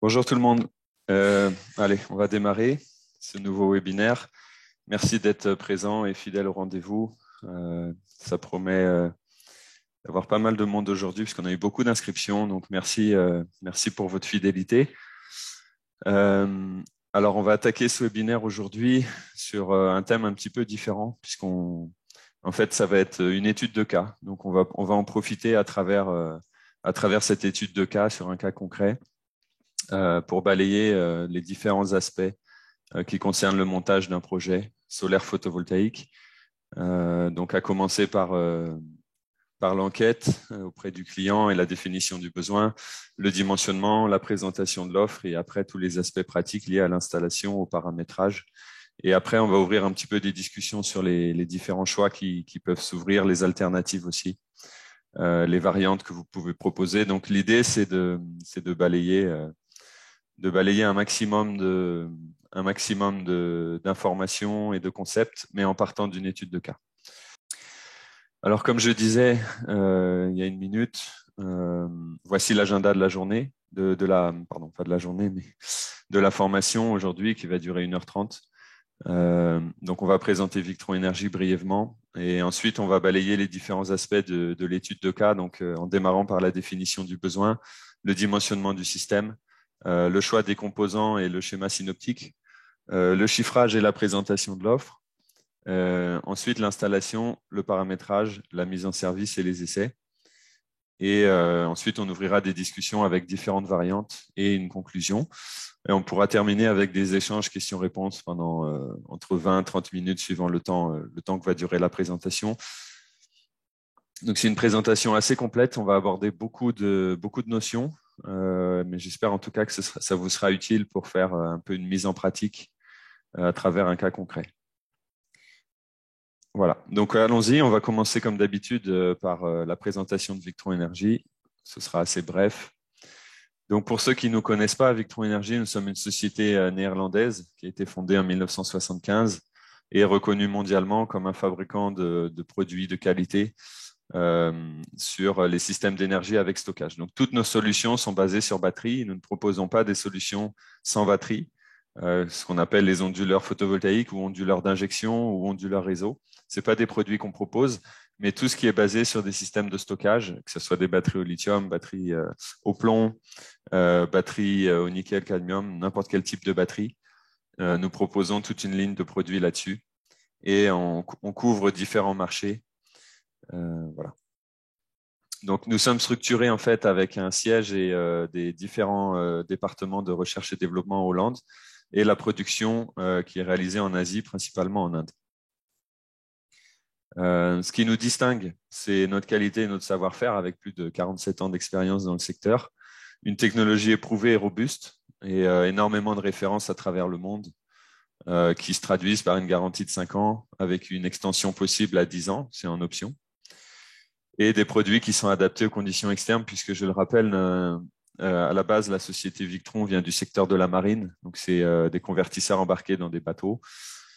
Bonjour tout le monde. Allez, on va démarrer ce nouveau webinaire. Merci d'être présent et fidèle au rendez-vous. Ça promet d'avoir pas mal de monde aujourd'hui puisqu'on a eu beaucoup d'inscriptions. Donc merci pour votre fidélité. Alors on va attaquer ce webinaire aujourd'hui sur un thème un petit peu différent en fait ça va être une étude de cas. Donc on va en profiter à travers cette étude de cas sur un cas concret. Pour balayer les différents aspects qui concernent le montage d'un projet solaire photovoltaïque. Donc, à commencer par l'enquête auprès du client et la définition du besoin, le dimensionnement, la présentation de l'offre et après tous les aspects pratiques liés à l'installation, au paramétrage. Et après, on va ouvrir un petit peu des discussions sur les différents choix qui peuvent s'ouvrir, les alternatives aussi, les variantes que vous pouvez proposer. Donc, l'idée, c'est de balayer un maximum d'informations et de concepts, mais en partant d'une étude de cas. Alors, comme je disais il y a une minute, voici l'agenda de la journée, pardon, pas de la journée, mais de la formation aujourd'hui qui va durer 1h30. Donc, on va présenter Victron Énergie brièvement et ensuite, on va balayer les différents aspects de l'étude de cas, donc en démarrant par la définition du besoin, le dimensionnement du système, le choix des composants et le schéma synoptique, le chiffrage et la présentation de l'offre, ensuite l'installation, le paramétrage, la mise en service et les essais. Et ensuite, on ouvrira des discussions avec différentes variantes et une conclusion. Et on pourra terminer avec des échanges questions-réponses pendant entre 20 et 30 minutes suivant le temps que va durer la présentation. Donc, c'est une présentation assez complète. On va aborder beaucoup de notions. Mais j'espère en tout cas que ça vous sera utile pour faire un peu une mise en pratique à travers un cas concret. Voilà, donc allons-y. On va commencer comme d'habitude par la présentation de Victron Énergie. Ce sera assez bref. Donc pour ceux qui ne nous connaissent pas, Victron Énergie, nous sommes une société néerlandaise qui a été fondée en 1975 et reconnue mondialement comme un fabricant de produits de qualité sur les systèmes d'énergie avec stockage. Donc, toutes nos solutions sont basées sur batterie. Nous ne proposons pas des solutions sans batterie, ce qu'on appelle les onduleurs photovoltaïques ou onduleurs d'injection ou onduleurs réseau. Ce n'est pas des produits qu'on propose, mais tout ce qui est basé sur des systèmes de stockage, que ce soit des batteries au lithium, batteries au plomb, batteries au nickel, cadmium, n'importe quel type de batterie. Nous proposons toute une ligne de produits là-dessus et on couvre différents marchés. Voilà. Donc, nous sommes structurés en fait avec un siège et des différents départements de recherche et développement en Hollande et la production qui est réalisée en Asie, principalement en Inde. Ce qui nous distingue, c'est notre qualité et notre savoir-faire avec plus de 47 ans d'expérience dans le secteur, une technologie éprouvée et robuste et énormément de références à travers le monde qui se traduisent par une garantie de 5 ans avec une extension possible à 10 ans, c'est en option. Et des produits qui sont adaptés aux conditions externes, puisque je le rappelle, à la base, la société Victron vient du secteur de la marine, donc c'est des convertisseurs embarqués dans des bateaux.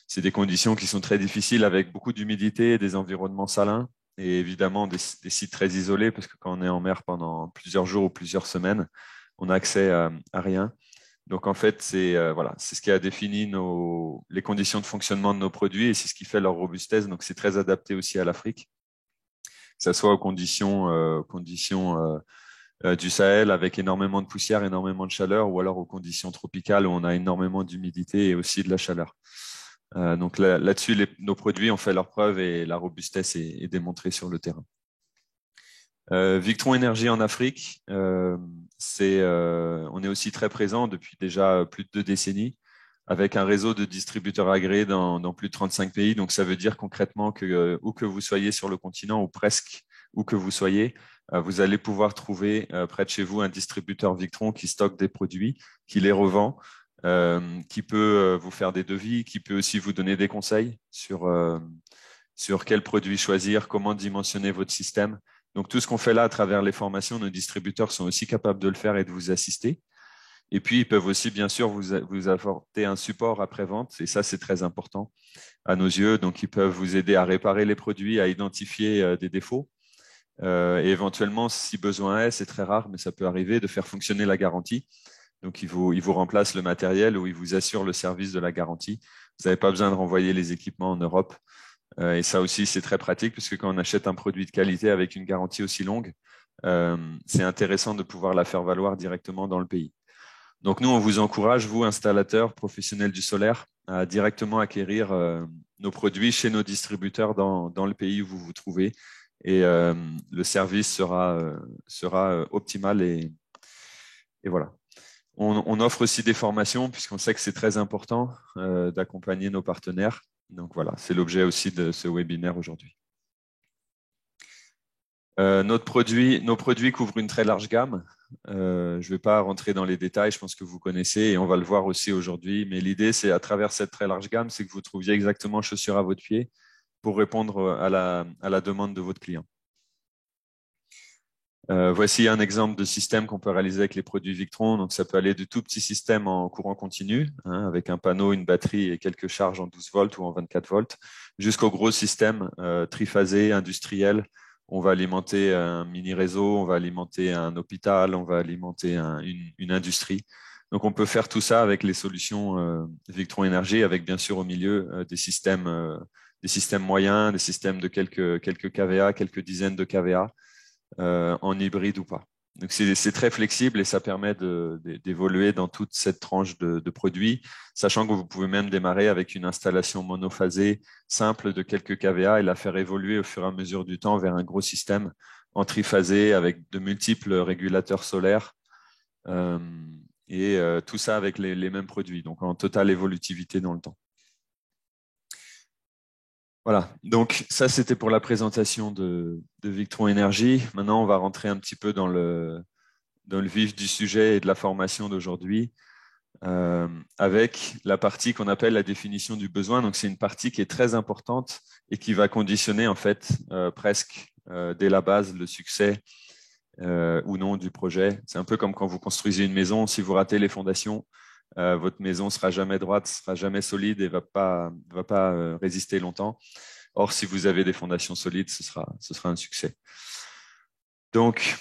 C'est des conditions qui sont très difficiles avec beaucoup d'humidité, des environnements salins et évidemment des sites très isolés, parce que quand on est en mer pendant plusieurs jours ou plusieurs semaines, on n'a accès à rien. Donc en fait, c'est voilà, c'est ce qui a défini les conditions de fonctionnement de nos produits et c'est ce qui fait leur robustesse. Donc c'est très adapté aussi à l'Afrique, que ce soit aux conditions du Sahel avec énormément de poussière, énormément de chaleur, ou alors aux conditions tropicales où on a énormément d'humidité et aussi de la chaleur. Donc là-dessus, nos produits ont fait leur preuve et la robustesse est démontrée sur le terrain. Victron Énergie en Afrique, on est aussi très présent depuis déjà plus de 2 décennies avec un réseau de distributeurs agréés dans plus de 35 pays. Donc, ça veut dire concrètement que où que vous soyez sur le continent ou presque où que vous soyez, vous allez pouvoir trouver près de chez vous un distributeur Victron qui stocke des produits, qui les revend, qui peut vous faire des devis, qui peut aussi vous donner des conseils sur quel produit choisir, comment dimensionner votre système. Donc, tout ce qu'on fait là à travers les formations, nos distributeurs sont aussi capables de le faire et de vous assister. Et puis, ils peuvent aussi, bien sûr, vous apporter un support après-vente. Et ça, c'est très important à nos yeux. Donc, ils peuvent vous aider à réparer les produits, à identifier des défauts Et éventuellement, si besoin est, c'est très rare, mais ça peut arriver, de faire fonctionner la garantie. Donc, il vous remplace le matériel ou il vous assure le service de la garantie. Vous n'avez pas besoin de renvoyer les équipements en Europe. Et ça aussi, c'est très pratique puisque quand on achète un produit de qualité avec une garantie aussi longue, c'est intéressant de pouvoir la faire valoir directement dans le pays. Donc, nous, on vous encourage, vous, installateurs, professionnels du solaire, à directement acquérir nos produits chez nos distributeurs dans le pays où vous vous trouvez. Et le service sera optimal et voilà. On offre aussi des formations puisqu'on sait que c'est très important d'accompagner nos partenaires. Donc voilà, c'est l'objet aussi de ce webinaire aujourd'hui. Nos produits couvrent une très large gamme. Je ne vais pas rentrer dans les détails, je pense que vous connaissez et on va le voir aussi aujourd'hui. Mais l'idée, c'est à travers cette très large gamme, c'est que vous trouviez exactement chaussure à votre pied pour répondre à la demande de votre client. Voici un exemple de système qu'on peut réaliser avec les produits Victron. Donc, ça peut aller du tout petit système en courant continu, avec un panneau, une batterie et quelques charges en 12 volts ou en 24 volts, jusqu'au gros système triphasé, industriel. On va alimenter un mini réseau, on va alimenter un hôpital, on va alimenter une industrie. Donc, on peut faire tout ça avec les solutions Victron Énergie, avec bien sûr au milieu des systèmes moyens, des systèmes de quelques kVA, quelques dizaines de kVA. En hybride ou pas. Donc c'est très flexible et ça permet d'évoluer dans toute cette tranche de produits, sachant que vous pouvez même démarrer avec une installation monophasée simple de quelques kVA et la faire évoluer au fur et à mesure du temps vers un gros système en triphasé avec de multiples régulateurs solaires et tout ça avec les mêmes produits, donc en totale évolutivité dans le temps. Voilà, donc ça c'était pour la présentation de Victron Énergie. Maintenant, on va rentrer un petit peu dans le vif du sujet et de la formation d'aujourd'hui avec la partie qu'on appelle la définition du besoin. Donc c'est une partie qui est très importante et qui va conditionner en fait presque dès la base le succès ou non du projet. C'est un peu comme quand vous construisez une maison, si vous ratez les fondations, votre maison sera jamais droite, sera jamais solide et va pas résister longtemps. Or, si vous avez des fondations solides, ce sera un succès. Donc,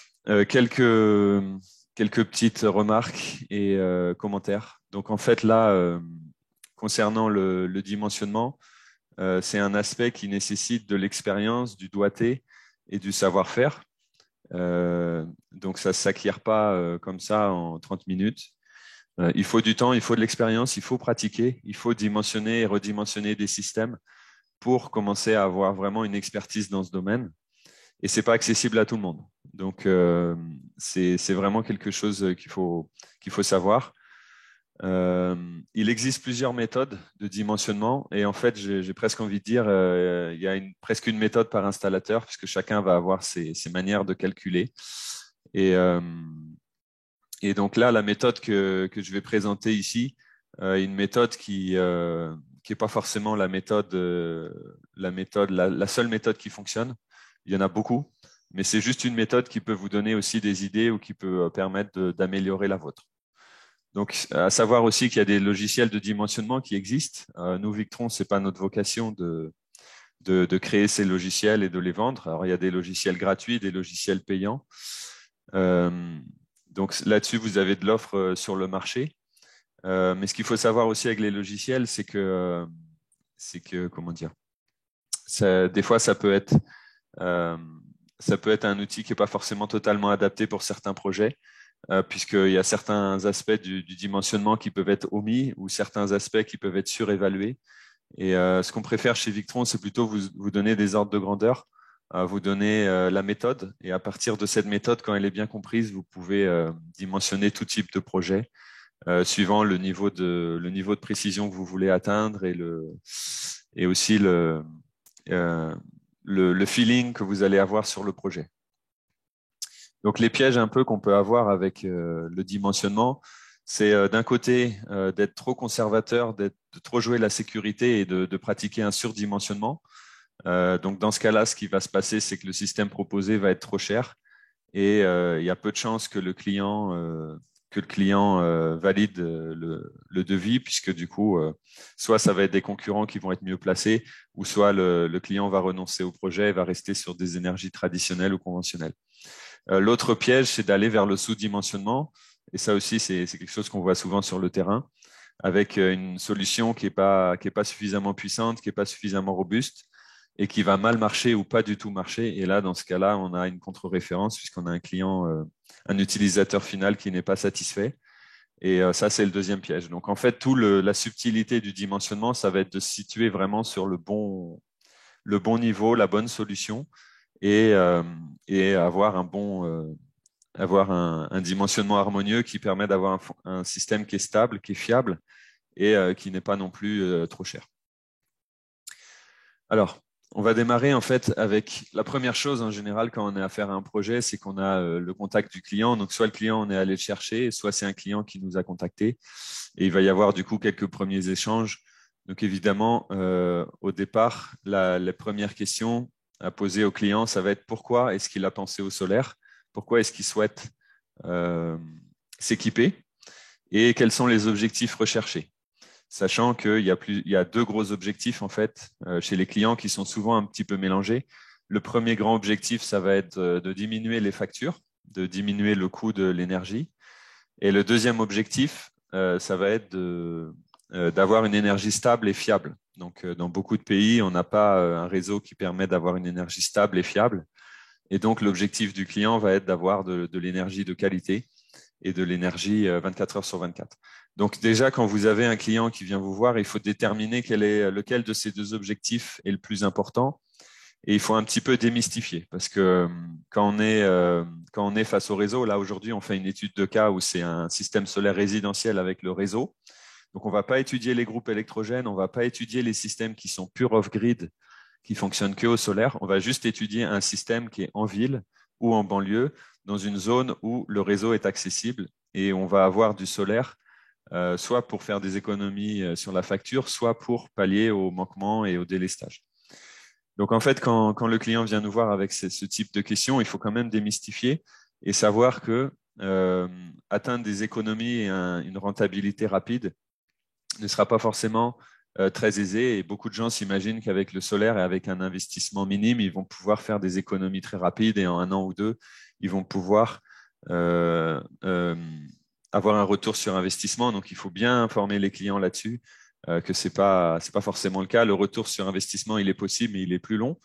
quelques petites remarques et commentaires. Donc, en fait, là, concernant le dimensionnement, c'est un aspect qui nécessite de l'expérience, du doigté et du savoir-faire. Donc, ça ne s'acquiert pas comme ça en 30 minutes. Il faut du temps, il faut de l'expérience, il faut pratiquer, il faut dimensionner et redimensionner des systèmes pour commencer à avoir vraiment une expertise dans ce domaine. Et ce n'est pas accessible à tout le monde. Donc, c'est vraiment quelque chose qu'il faut savoir. Il existe plusieurs méthodes de dimensionnement. Et en fait, j'ai presque envie de dire, il y a presque une méthode par installateur, puisque chacun va avoir ses manières de calculer. Et donc là, la méthode que je vais présenter ici, une méthode qui n'est pas forcément la seule méthode qui fonctionne. Il y en a beaucoup, mais c'est juste une méthode qui peut vous donner aussi des idées ou qui peut permettre d'améliorer la vôtre. Donc, à savoir aussi qu'il y a des logiciels de dimensionnement qui existent. Nous, Victron, c'est pas notre vocation de créer ces logiciels et de les vendre. Alors, il y a des logiciels gratuits, des logiciels payants. Donc là-dessus, vous avez de l'offre sur le marché. Mais ce qu'il faut savoir aussi avec les logiciels, c'est que comment dire, des fois, ça peut être un outil qui n'est pas forcément totalement adapté pour certains projets, puisqu'il y a certains aspects du dimensionnement qui peuvent être omis ou certains aspects qui peuvent être surévalués. Et ce qu'on préfère chez Victron, c'est plutôt vous donner des ordres de grandeur, vous donner la méthode. Et à partir de cette méthode, quand elle est bien comprise, vous pouvez dimensionner tout type de projet, suivant le niveau de précision que vous voulez atteindre et aussi le feeling que vous allez avoir sur le projet. Donc, les pièges un peu qu'on peut avoir avec le dimensionnement, c'est d'un côté d'être trop conservateur, de trop jouer la sécurité et de pratiquer un surdimensionnement. Donc, dans ce cas-là, ce qui va se passer, c'est que le système proposé va être trop cher et il y a peu de chances que le client que le client valide le devis, puisque du coup, soit ça va être des concurrents qui vont être mieux placés, ou soit le client va renoncer au projet et va rester sur des énergies traditionnelles ou conventionnelles. L'autre piège, c'est d'aller vers le sous-dimensionnement. Et ça aussi, c'est quelque chose qu'on voit souvent sur le terrain, avec une solution qui est pas suffisamment puissante, qui est pas suffisamment robuste et qui va mal marcher ou pas du tout marcher. Et là, dans ce cas-là, on a une contre-référence puisqu'on a un client, un utilisateur final qui n'est pas satisfait. Et ça, c'est le deuxième piège. Donc, en fait, la subtilité du dimensionnement, ça va être de se situer vraiment sur le bon niveau, la bonne solution et avoir un dimensionnement harmonieux qui permet d'avoir un système qui est stable, qui est fiable et qui n'est pas non plus trop cher. Alors, on va démarrer en fait avec la première chose en général quand on est affaire à un projet, c'est qu'on a le contact du client. Donc, soit le client, on est allé le chercher, soit c'est un client qui nous a contacté. Et il va y avoir du coup quelques premiers échanges. Donc, évidemment, au départ, les premières questions à poser au client, ça va être pourquoi est-ce qu'il a pensé au solaire? Pourquoi est-ce qu'il souhaite s'équiper? Et quels sont les objectifs recherchés? Sachant qu'il y a deux gros objectifs en fait chez les clients qui sont souvent un petit peu mélangés. Le premier grand objectif, ça va être de diminuer les factures, de diminuer le coût de l'énergie. Et le deuxième objectif, ça va être d'avoir une énergie stable et fiable. Donc, dans beaucoup de pays, on n'a pas un réseau qui permet d'avoir une énergie stable et fiable. Et donc, l'objectif du client va être d'avoir de l'énergie de qualité et de l'énergie 24 heures sur 24. Donc déjà, quand vous avez un client qui vient vous voir, il faut déterminer lequel de ces deux objectifs est le plus important. Et il faut un petit peu démystifier parce que quand on est face au réseau, là aujourd'hui, on fait une étude de cas où c'est un système solaire résidentiel avec le réseau. Donc on ne va pas étudier les groupes électrogènes, on ne va pas étudier les systèmes qui sont pure off-grid, qui fonctionnent que au solaire. On va juste étudier un système qui est en ville ou en banlieue, dans une zone où le réseau est accessible et on va avoir du solaire, soit pour faire des économies sur la facture, soit pour pallier aux manquements et au délestage. Donc en fait, quand le client vient nous voir avec ce type de questions, il faut quand même démystifier et savoir que atteindre des économies et une rentabilité rapide ne sera pas forcément très aisé et beaucoup de gens s'imaginent qu'avec le solaire et avec un investissement minime, ils vont pouvoir faire des économies très rapides et en un an ou deux, ils vont pouvoir avoir un retour sur investissement. Donc, il faut bien informer les clients là-dessus que c'est pas forcément le cas. Le retour sur investissement, il est possible, mais il est plus long.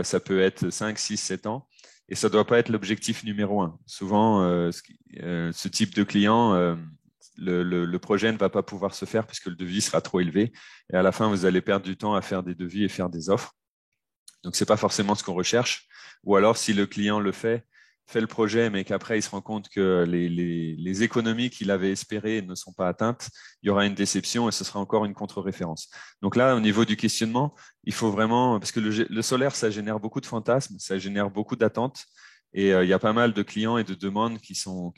Ça peut être 5, 6, 7 ans. Et ça ne doit pas être l'objectif numéro un. Souvent, ce type de client, le projet ne va pas pouvoir se faire puisque le devis sera trop élevé. Et à la fin, vous allez perdre du temps à faire des devis et faire des offres. Donc, ce n'est pas forcément ce qu'on recherche. Ou alors, si le client fait le projet, mais qu'après, il se rend compte que les économies qu'il avait espérées ne sont pas atteintes, il y aura une déception et ce sera encore une contre-référence. Donc là, au niveau du questionnement, il faut vraiment, parce que le solaire, ça génère beaucoup de fantasmes, ça génère beaucoup d'attentes. Et il y a pas mal de clients et de demandes qui sont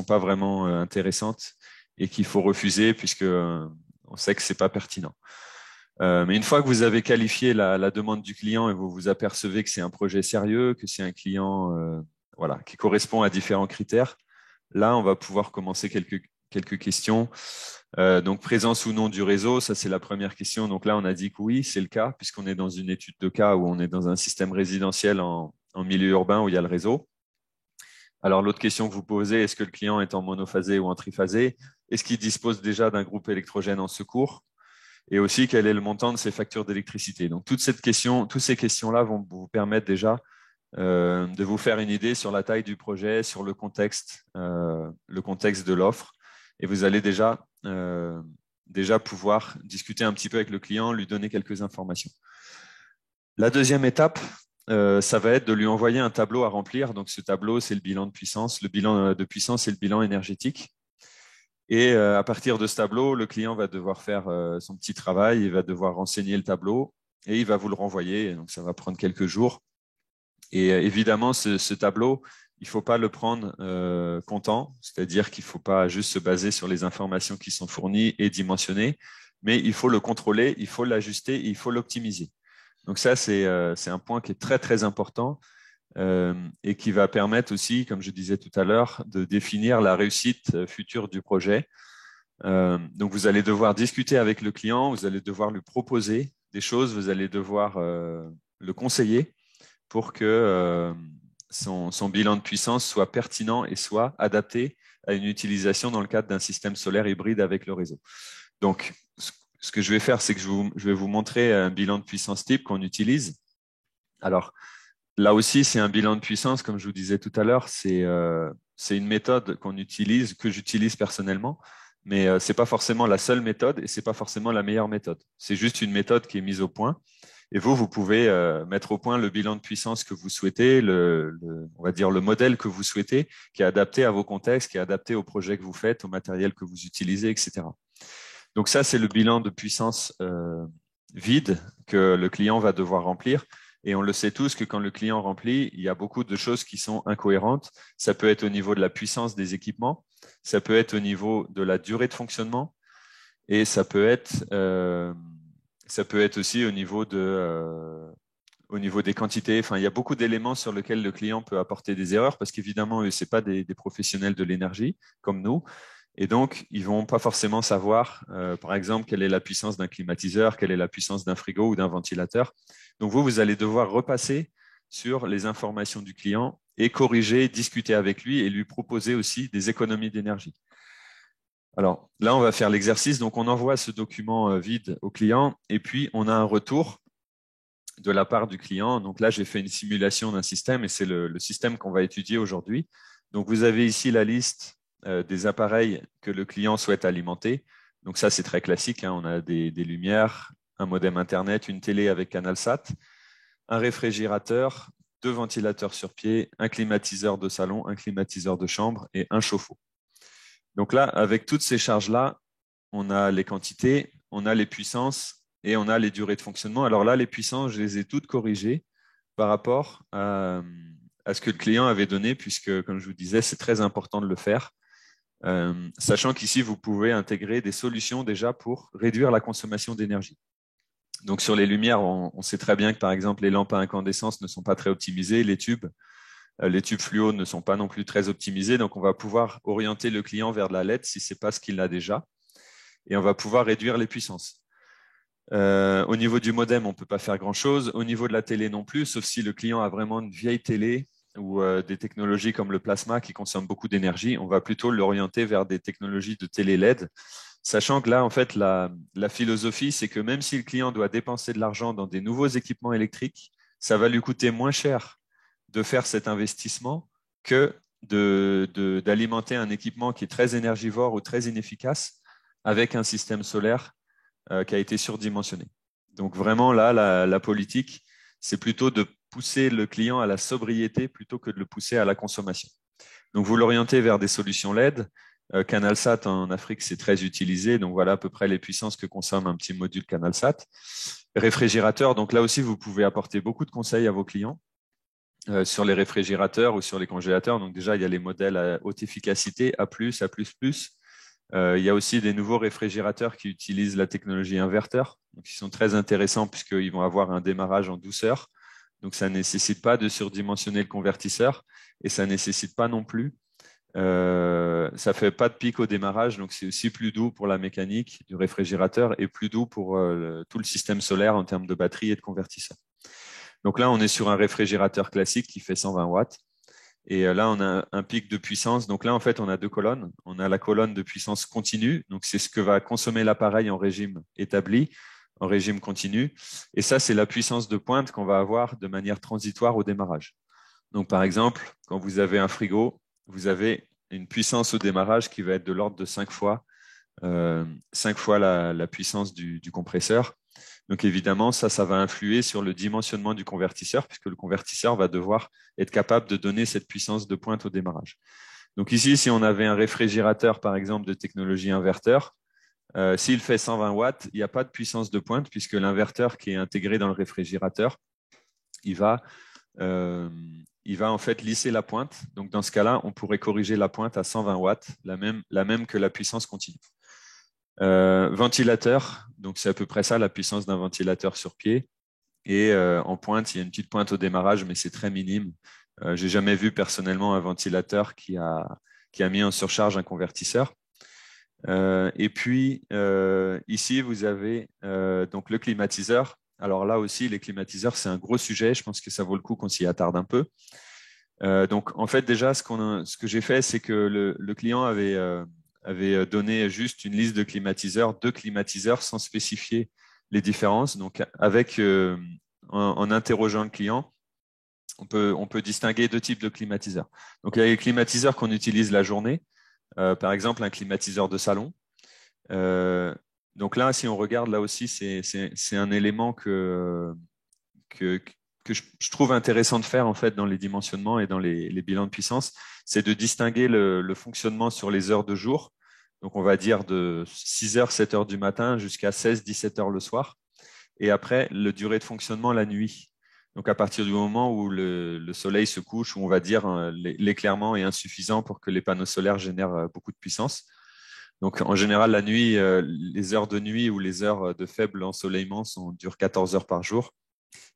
pas vraiment intéressantes et qu'il faut refuser puisque on sait que c'est pas pertinent. Mais une fois que vous avez qualifié la demande du client et vous vous apercevez que c'est un projet sérieux, que c'est un client qui correspond à différents critères, là, on va pouvoir commencer quelques questions. Donc, présence ou non du réseau, ça c'est la première question. Donc là, on a dit que oui, c'est le cas, puisqu'on est dans une étude de cas où on est dans un système résidentiel en milieu urbain où il y a le réseau. Alors, l'autre question que vous posez, est-ce que le client est en monophasé ou en triphasé? Est-ce qu'il dispose déjà d'un groupe électrogène en secours? Et aussi, quel est le montant de ses factures d'électricité? Donc, toutes ces questions-là vont vous permettre déjà de vous faire une idée sur la taille du projet, sur le contexte de l'offre. Et vous allez déjà pouvoir discuter un petit peu avec le client, lui donner quelques informations. La deuxième étape, ça va être de lui envoyer un tableau à remplir. Donc, ce tableau, c'est le bilan de puissance. Le bilan de puissance, c'est le bilan énergétique. Et à partir de ce tableau, le client va devoir faire son petit travail, il va devoir renseigner le tableau et il va vous le renvoyer. Donc, ça va prendre quelques jours. Et évidemment, ce tableau, il ne faut pas le prendre comptant, c'est-à-dire qu'il ne faut pas juste se baser sur les informations qui sont fournies et dimensionnées, mais il faut le contrôler, il faut l'ajuster, il faut l'optimiser. Donc ça, c'est un point qui est très, très important. et qui va permettre aussi, comme je disais tout à l'heure, de définir la réussite future du projet. Donc, vous allez devoir discuter avec le client, vous allez devoir lui proposer des choses, vous allez devoir le conseiller pour que son bilan de puissance soit pertinent et soit adapté à une utilisation dans le cadre d'un système solaire hybride avec le réseau. Donc, ce que je vais faire, c'est que je vais vous montrer un bilan de puissance type qu'on utilise. Alors, là aussi, c'est un bilan de puissance, comme je vous disais tout à l'heure, c'est une méthode qu'on utilise, que j'utilise personnellement, mais ce n'est pas forcément la seule méthode et ce n'est pas forcément la meilleure méthode. C'est juste une méthode qui est mise au point. Et vous pouvez mettre au point le bilan de puissance que vous souhaitez, on va dire le modèle que vous souhaitez, qui est adapté à vos contextes, qui est adapté au projet que vous faites, au matériel que vous utilisez, etc. Donc ça, c'est le bilan de puissance vide que le client va devoir remplir. Et on le sait tous que quand le client remplit, il y a beaucoup de choses qui sont incohérentes. Ça peut être au niveau de la puissance des équipements, ça peut être au niveau de la durée de fonctionnement, et ça peut être aussi au niveau des quantités. Enfin, il y a beaucoup d'éléments sur lesquels le client peut apporter des erreurs parce qu'évidemment, eux, ce n'est pas des professionnels de l'énergie comme nous. Et donc, ils ne vont pas forcément savoir, par exemple, quelle est la puissance d'un climatiseur, quelle est la puissance d'un frigo ou d'un ventilateur. Donc, vous allez devoir repasser sur les informations du client et corriger, discuter avec lui et lui proposer aussi des économies d'énergie. Alors là, on va faire l'exercice. Donc, on envoie ce document vide au client et puis on a un retour de la part du client. Donc là, j'ai fait une simulation d'un système et c'est le système qu'on va étudier aujourd'hui. Donc, vous avez ici la liste des appareils que le client souhaite alimenter. Donc ça, c'est très classique, hein. On a des lumières, un modem Internet, une télé avec CanalSat, un réfrigérateur, 2 ventilateurs sur pied, un climatiseur de salon, un climatiseur de chambre et un chauffe-eau. Donc là, avec toutes ces charges-là, on a les quantités, on a les puissances et on a les durées de fonctionnement. Alors là, les puissances, je les ai toutes corrigées par rapport à ce que le client avait donné, puisque, comme je vous disais, c'est très important de le faire. Sachant qu'ici, vous pouvez intégrer des solutions déjà pour réduire la consommation d'énergie. Donc, sur les lumières, on sait très bien que, par exemple, les lampes à incandescence ne sont pas très optimisées, les tubes fluo ne sont pas non plus très optimisés. Donc, on va pouvoir orienter le client vers de la LED si ce n'est pas ce qu'il a déjà. Et on va pouvoir réduire les puissances. Au niveau du modem, on ne peut pas faire grand-chose. Au niveau de la télé non plus, sauf si le client a vraiment une vieille télé ou des technologies comme le plasma qui consomment beaucoup d'énergie, on va plutôt l'orienter vers des technologies de télé LED, sachant que là, en fait, la philosophie, c'est que même si le client doit dépenser de l'argent dans des nouveaux équipements électriques, ça va lui coûter moins cher de faire cet investissement que d'alimenter un équipement qui est très énergivore ou très inefficace avec un système solaire qui a été surdimensionné. Donc vraiment, là, la politique, c'est plutôt de pousser le client à la sobriété plutôt que de le pousser à la consommation. Donc vous l'orientez vers des solutions LED. CanalSat en Afrique, c'est très utilisé. Donc voilà à peu près les puissances que consomme un petit module CanalSat. Réfrigérateur, donc là aussi, vous pouvez apporter beaucoup de conseils à vos clients sur les réfrigérateurs ou sur les congélateurs. Donc déjà, il y a les modèles à haute efficacité, A+, A++. Il y a aussi des nouveaux réfrigérateurs qui utilisent la technologie inverteur. Donc, ils sont très intéressants puisqu'ils vont avoir un démarrage en douceur. Donc, ça ne nécessite pas de surdimensionner le convertisseur et ça ne nécessite pas non plus. Ça ne fait pas de pic au démarrage. Donc, c'est aussi plus doux pour la mécanique du réfrigérateur et plus doux pour tout le système solaire en termes de batterie et de convertisseur. Donc là, on est sur un réfrigérateur classique qui fait 120 watts. Et là, on a un pic de puissance. Donc là, en fait, on a 2 colonnes. On a la colonne de puissance continue. Donc, c'est ce que va consommer l'appareil en régime établi, en régime continu. Et ça, c'est la puissance de pointe qu'on va avoir de manière transitoire au démarrage. Donc, par exemple, quand vous avez un frigo, vous avez une puissance au démarrage qui va être de l'ordre de 5 fois, la puissance du compresseur. Donc évidemment, ça va influer sur le dimensionnement du convertisseur, puisque le convertisseur va devoir être capable de donner cette puissance de pointe au démarrage. Donc ici, si on avait un réfrigérateur, par exemple, de technologie inverteur, s'il fait 120 watts, il n'y a pas de puissance de pointe, puisque l'inverteur qui est intégré dans le réfrigérateur, il va en fait lisser la pointe. Donc dans ce cas-là, on pourrait corriger la pointe à 120 watts, la même que la puissance continue. Ventilateur, donc c'est à peu près ça la puissance d'un ventilateur sur pied. Et en pointe, il y a une petite pointe au démarrage, mais c'est très minime. J'ai jamais vu personnellement un ventilateur qui a mis en surcharge un convertisseur. Et puis, ici, vous avez donc le climatiseur. Alors là aussi, les climatiseurs, c'est un gros sujet. Je pense que ça vaut le coup qu'on s'y attarde un peu. Donc, en fait, déjà, ce que j'ai fait, c'est que le client avait donné juste une liste de climatiseurs, 2 climatiseurs, sans spécifier les différences. Donc, en interrogeant le client, on peut distinguer 2 types de climatiseurs. Donc, il y a les climatiseurs qu'on utilise la journée. Par exemple, un climatiseur de salon. Donc là, si on regarde, là aussi, c'est un élément que, que je trouve intéressant de faire en fait dans les dimensionnements et dans les bilans de puissance, c'est de distinguer le fonctionnement sur les heures de jour. Donc on va dire de 6h, 7h du matin jusqu'à 16, 17h le soir. Et après, le durée de fonctionnement la nuit. Donc à partir du moment où le soleil se couche, où on va dire l'éclairement est insuffisant pour que les panneaux solaires génèrent beaucoup de puissance. Donc en général, la nuit, les heures de nuit ou les heures de faible ensoleillement durent 14 heures par jour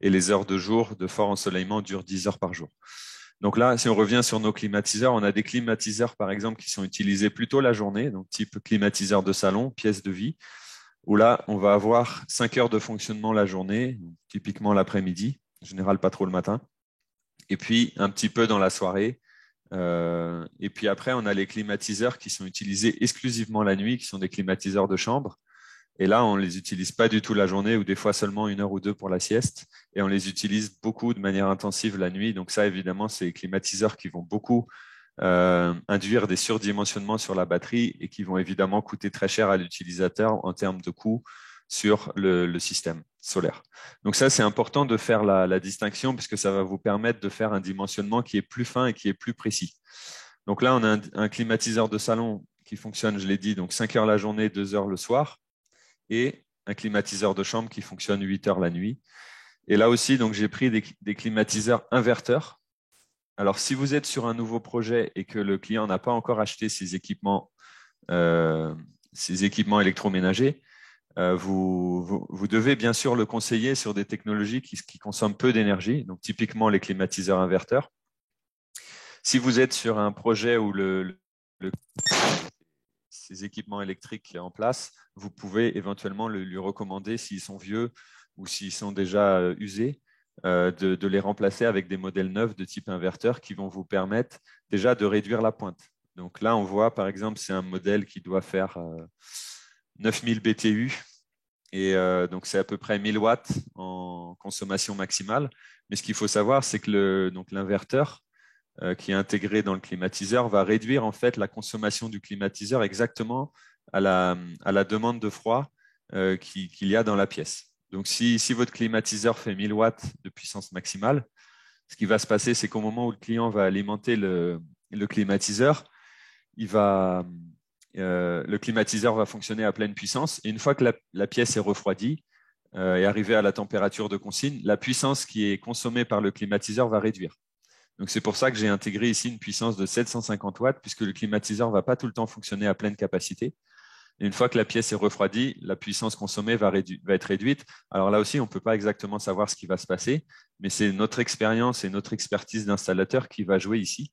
et les heures de jour de fort ensoleillement durent 10 heures par jour. Donc là, si on revient sur nos climatiseurs, on a des climatiseurs, par exemple, qui sont utilisés plutôt la journée, donc type climatiseur de salon, pièce de vie, où là, on va avoir 5 heures de fonctionnement la journée, typiquement l'après-midi, en général pas trop le matin, et puis un petit peu dans la soirée. Et puis après, on a les climatiseurs qui sont utilisés exclusivement la nuit, qui sont des climatiseurs de chambre. Et là, on ne les utilise pas du tout la journée ou des fois seulement 1 heure ou 2 pour la sieste. Et on les utilise beaucoup de manière intensive la nuit. Donc ça, évidemment, c'est les climatiseurs qui vont beaucoup induire des surdimensionnements sur la batterie et qui vont évidemment coûter très cher à l'utilisateur en termes de coût sur le système solaire. Donc ça, c'est important de faire la distinction puisque ça va vous permettre de faire un dimensionnement qui est plus fin et qui est plus précis. Donc là, on a un climatiseur de salon qui fonctionne, je l'ai dit, donc 5 heures la journée, 2 heures le soir et un climatiseur de chambre qui fonctionne 8 heures la nuit. Et là aussi, donc j'ai pris des climatiseurs inverteurs. Alors, si vous êtes sur un nouveau projet et que le client n'a pas encore acheté ses équipements électroménagers, vous devez bien sûr le conseiller sur des technologies qui consomment peu d'énergie, donc typiquement les climatiseurs inverteurs. Si vous êtes sur un projet où ces équipements électriques en place, vous pouvez éventuellement lui recommander, s'ils sont vieux ou s'ils sont déjà usés, de les remplacer avec des modèles neufs de type inverteur qui vont vous permettre déjà de réduire la pointe. Donc là, on voit par exemple, c'est un modèle qui doit faire 9000 BTU et donc c'est à peu près 1000 watts en consommation maximale. Mais ce qu'il faut savoir, c'est que l'inverteur qui est intégré dans le climatiseur va réduire en fait la consommation du climatiseur exactement à la demande de froid qu'il y a dans la pièce. Donc si votre climatiseur fait 1000 watts de puissance maximale, ce qui va se passer, c'est qu'au moment où le client va alimenter le climatiseur, le climatiseur va fonctionner à pleine puissance. Et une fois que la pièce est refroidie et arrivée à la température de consigne, la puissance qui est consommée par le climatiseur va réduire. Donc c'est pour ça que j'ai intégré ici une puissance de 750 watts, puisque le climatiseur ne va pas tout le temps fonctionner à pleine capacité. Et une fois que la pièce est refroidie, la puissance consommée va être réduite. Alors là aussi, on ne peut pas exactement savoir ce qui va se passer, mais c'est notre expérience et notre expertise d'installateur qui va jouer ici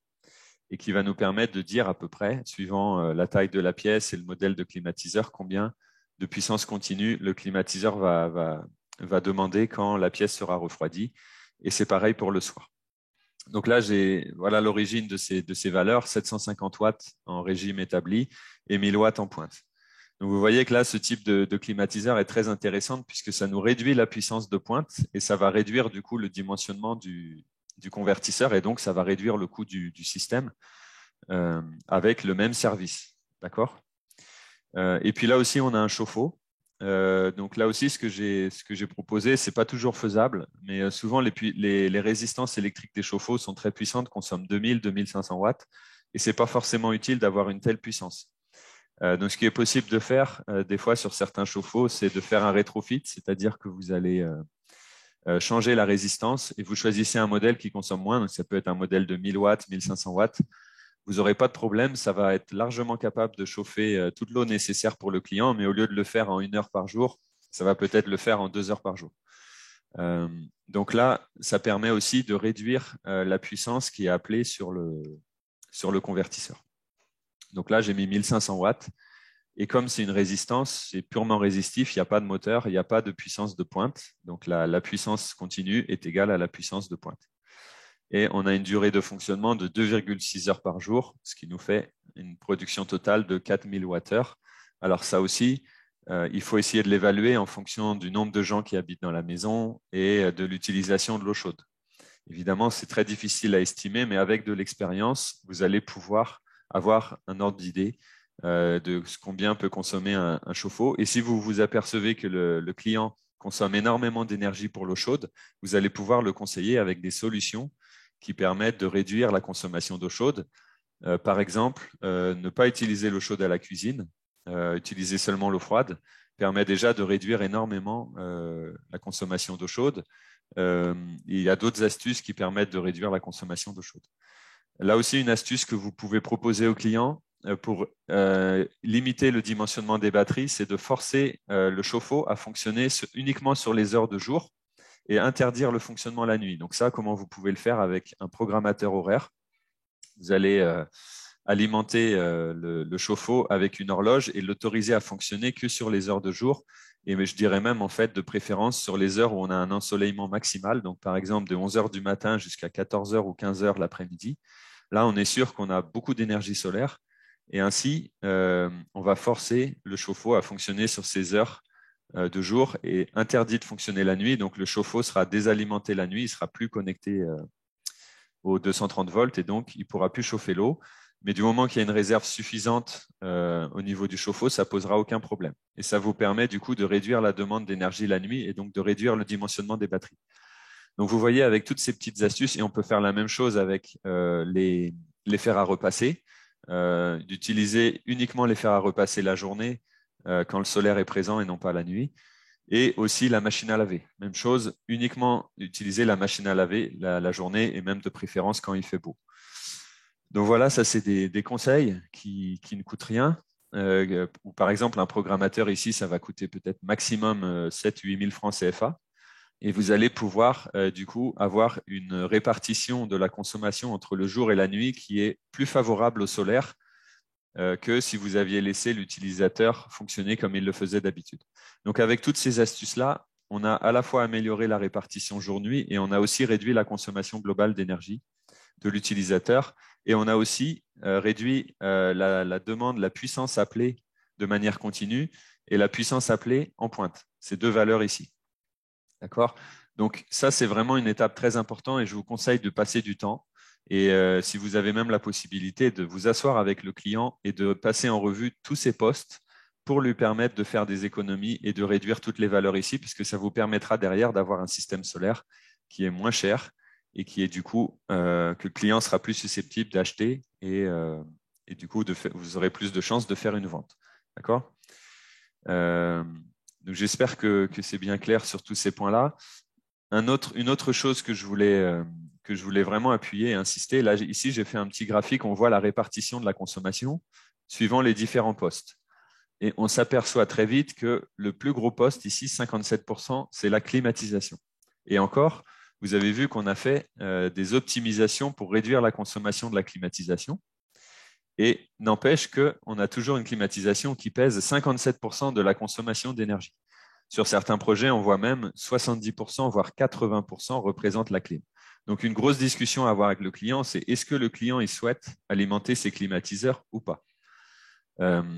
et qui va nous permettre de dire à peu près, suivant la taille de la pièce et le modèle de climatiseur, combien de puissance continue le climatiseur va demander quand la pièce sera refroidie. Et c'est pareil pour le soir. Donc là, voilà l'origine de ces valeurs, 750 watts en régime établi et 1000 watts en pointe. Donc vous voyez que là, ce type de climatiseur est très intéressant puisque ça nous réduit la puissance de pointe et ça va réduire du coup le dimensionnement du convertisseur et donc ça va réduire le coût du système avec le même service. D'accord ? Et puis là aussi, on a un chauffe-eau. Donc là aussi, ce que j'ai proposé, c'est pas toujours faisable, mais souvent les résistances électriques des chauffe-eau sont très puissantes, consomment 2000-2500 watts, et c'est pas forcément utile d'avoir une telle puissance. Donc ce qui est possible de faire des fois sur certains chauffe-eau, c'est de faire un rétrofit, c'est-à-dire que vous allez changer la résistance et vous choisissez un modèle qui consomme moins, donc ça peut être un modèle de 1000 watts, 1500 watts. Vous n'aurez pas de problème, ça va être largement capable de chauffer toute l'eau nécessaire pour le client, mais au lieu de le faire en 1 heure par jour, ça va peut-être le faire en 2 heures par jour. Donc là, ça permet aussi de réduire la puissance qui est appelée sur le convertisseur. Donc là, j'ai mis 1500 watts. Et comme c'est une résistance, c'est purement résistif, il n'y a pas de moteur, il n'y a pas de puissance de pointe. Donc la puissance continue est égale à la puissance de pointe. Et on a une durée de fonctionnement de 2,6 heures par jour, ce qui nous fait une production totale de 4000 Wh. Alors ça aussi, il faut essayer de l'évaluer en fonction du nombre de gens qui habitent dans la maison et de l'utilisation de l'eau chaude. Évidemment, c'est très difficile à estimer, mais avec de l'expérience, vous allez pouvoir avoir un ordre d'idée de combien peut consommer un chauffe-eau. Et si vous vous apercevez que le client consomme énormément d'énergie pour l'eau chaude, vous allez pouvoir le conseiller avec des solutions qui permettent de réduire la consommation d'eau chaude. Par exemple, ne pas utiliser l'eau chaude à la cuisine, utiliser seulement l'eau froide permet déjà de réduire énormément la consommation d'eau chaude. Il y a d'autres astuces qui permettent de réduire la consommation d'eau chaude. Là aussi, une astuce que vous pouvez proposer aux clients pour limiter le dimensionnement des batteries, c'est de forcer le chauffe-eau à fonctionner uniquement sur les heures de jour et interdire le fonctionnement la nuit. Donc ça, comment vous pouvez le faire avec un programmateur horaire? Vous allez alimenter le chauffe-eau avec une horloge et l'autoriser à fonctionner que sur les heures de jour. Et je dirais même, en fait, de préférence sur les heures où on a un ensoleillement maximal. Donc, par exemple, de 11 heures du matin jusqu'à 14 heures ou 15 heures l'après-midi. Là, on est sûr qu'on a beaucoup d'énergie solaire. Et ainsi, on va forcer le chauffe-eau à fonctionner sur ces heures de jour et interdit de fonctionner la nuit. Donc, le chauffe-eau sera désalimenté la nuit. Il ne sera plus connecté aux 230 volts et donc, il ne pourra plus chauffer l'eau. Mais du moment qu'il y a une réserve suffisante au niveau du chauffe-eau, ça ne posera aucun problème. Et ça vous permet du coup de réduire la demande d'énergie la nuit et donc de réduire le dimensionnement des batteries. Donc vous voyez, avec toutes ces petites astuces, et on peut faire la même chose avec les fers à repasser, d'utiliser uniquement les fers à repasser la journée quand le solaire est présent et non pas la nuit. Et aussi la machine à laver. Même chose, uniquement utiliser la machine à laver la journée et même de préférence quand il fait beau. Donc voilà, ça c'est des conseils qui ne coûtent rien. Ou par exemple, un programmateur ici, ça va coûter peut-être maximum 7-8 000 francs CFA. Et vous allez pouvoir du coup avoir une répartition de la consommation entre le jour et la nuit qui est plus favorable au solaire que si vous aviez laissé l'utilisateur fonctionner comme il le faisait d'habitude. Donc avec toutes ces astuces-là, on a à la fois amélioré la répartition jour-nuit et on a aussi réduit la consommation globale d'énergie de l'utilisateur. Et on a aussi réduit la demande, la puissance appelée de manière continue et la puissance appelée en pointe. Ces deux valeurs ici. D'accord? Donc ça, c'est vraiment une étape très importante et je vous conseille de passer du temps. Et si vous avez même la possibilité de vous asseoir avec le client et de passer en revue tous ces postes pour lui permettre de faire des économies et de réduire toutes les valeurs ici, puisque ça vous permettra derrière d'avoir un système solaire qui est moins cher et qui est du coup que le client sera plus susceptible d'acheter et du coup vous aurez plus de chances de faire une vente. D'accord? Donc j'espère que c'est bien clair sur tous ces points-là. Une autre chose que je voulais vraiment appuyer et insister, là ici j'ai fait un petit graphique, on voit la répartition de la consommation suivant les différents postes. Et on s'aperçoit très vite que le plus gros poste ici, 57%, c'est la climatisation. Et encore, vous avez vu qu'on a fait des optimisations pour réduire la consommation de la climatisation. Et n'empêche qu'on a toujours une climatisation qui pèse 57% de la consommation d'énergie. Sur certains projets, on voit même 70%, voire 80% représentent la clim. Donc, une grosse discussion à avoir avec le client, c'est est-ce que le client il souhaite alimenter ses climatiseurs ou pas?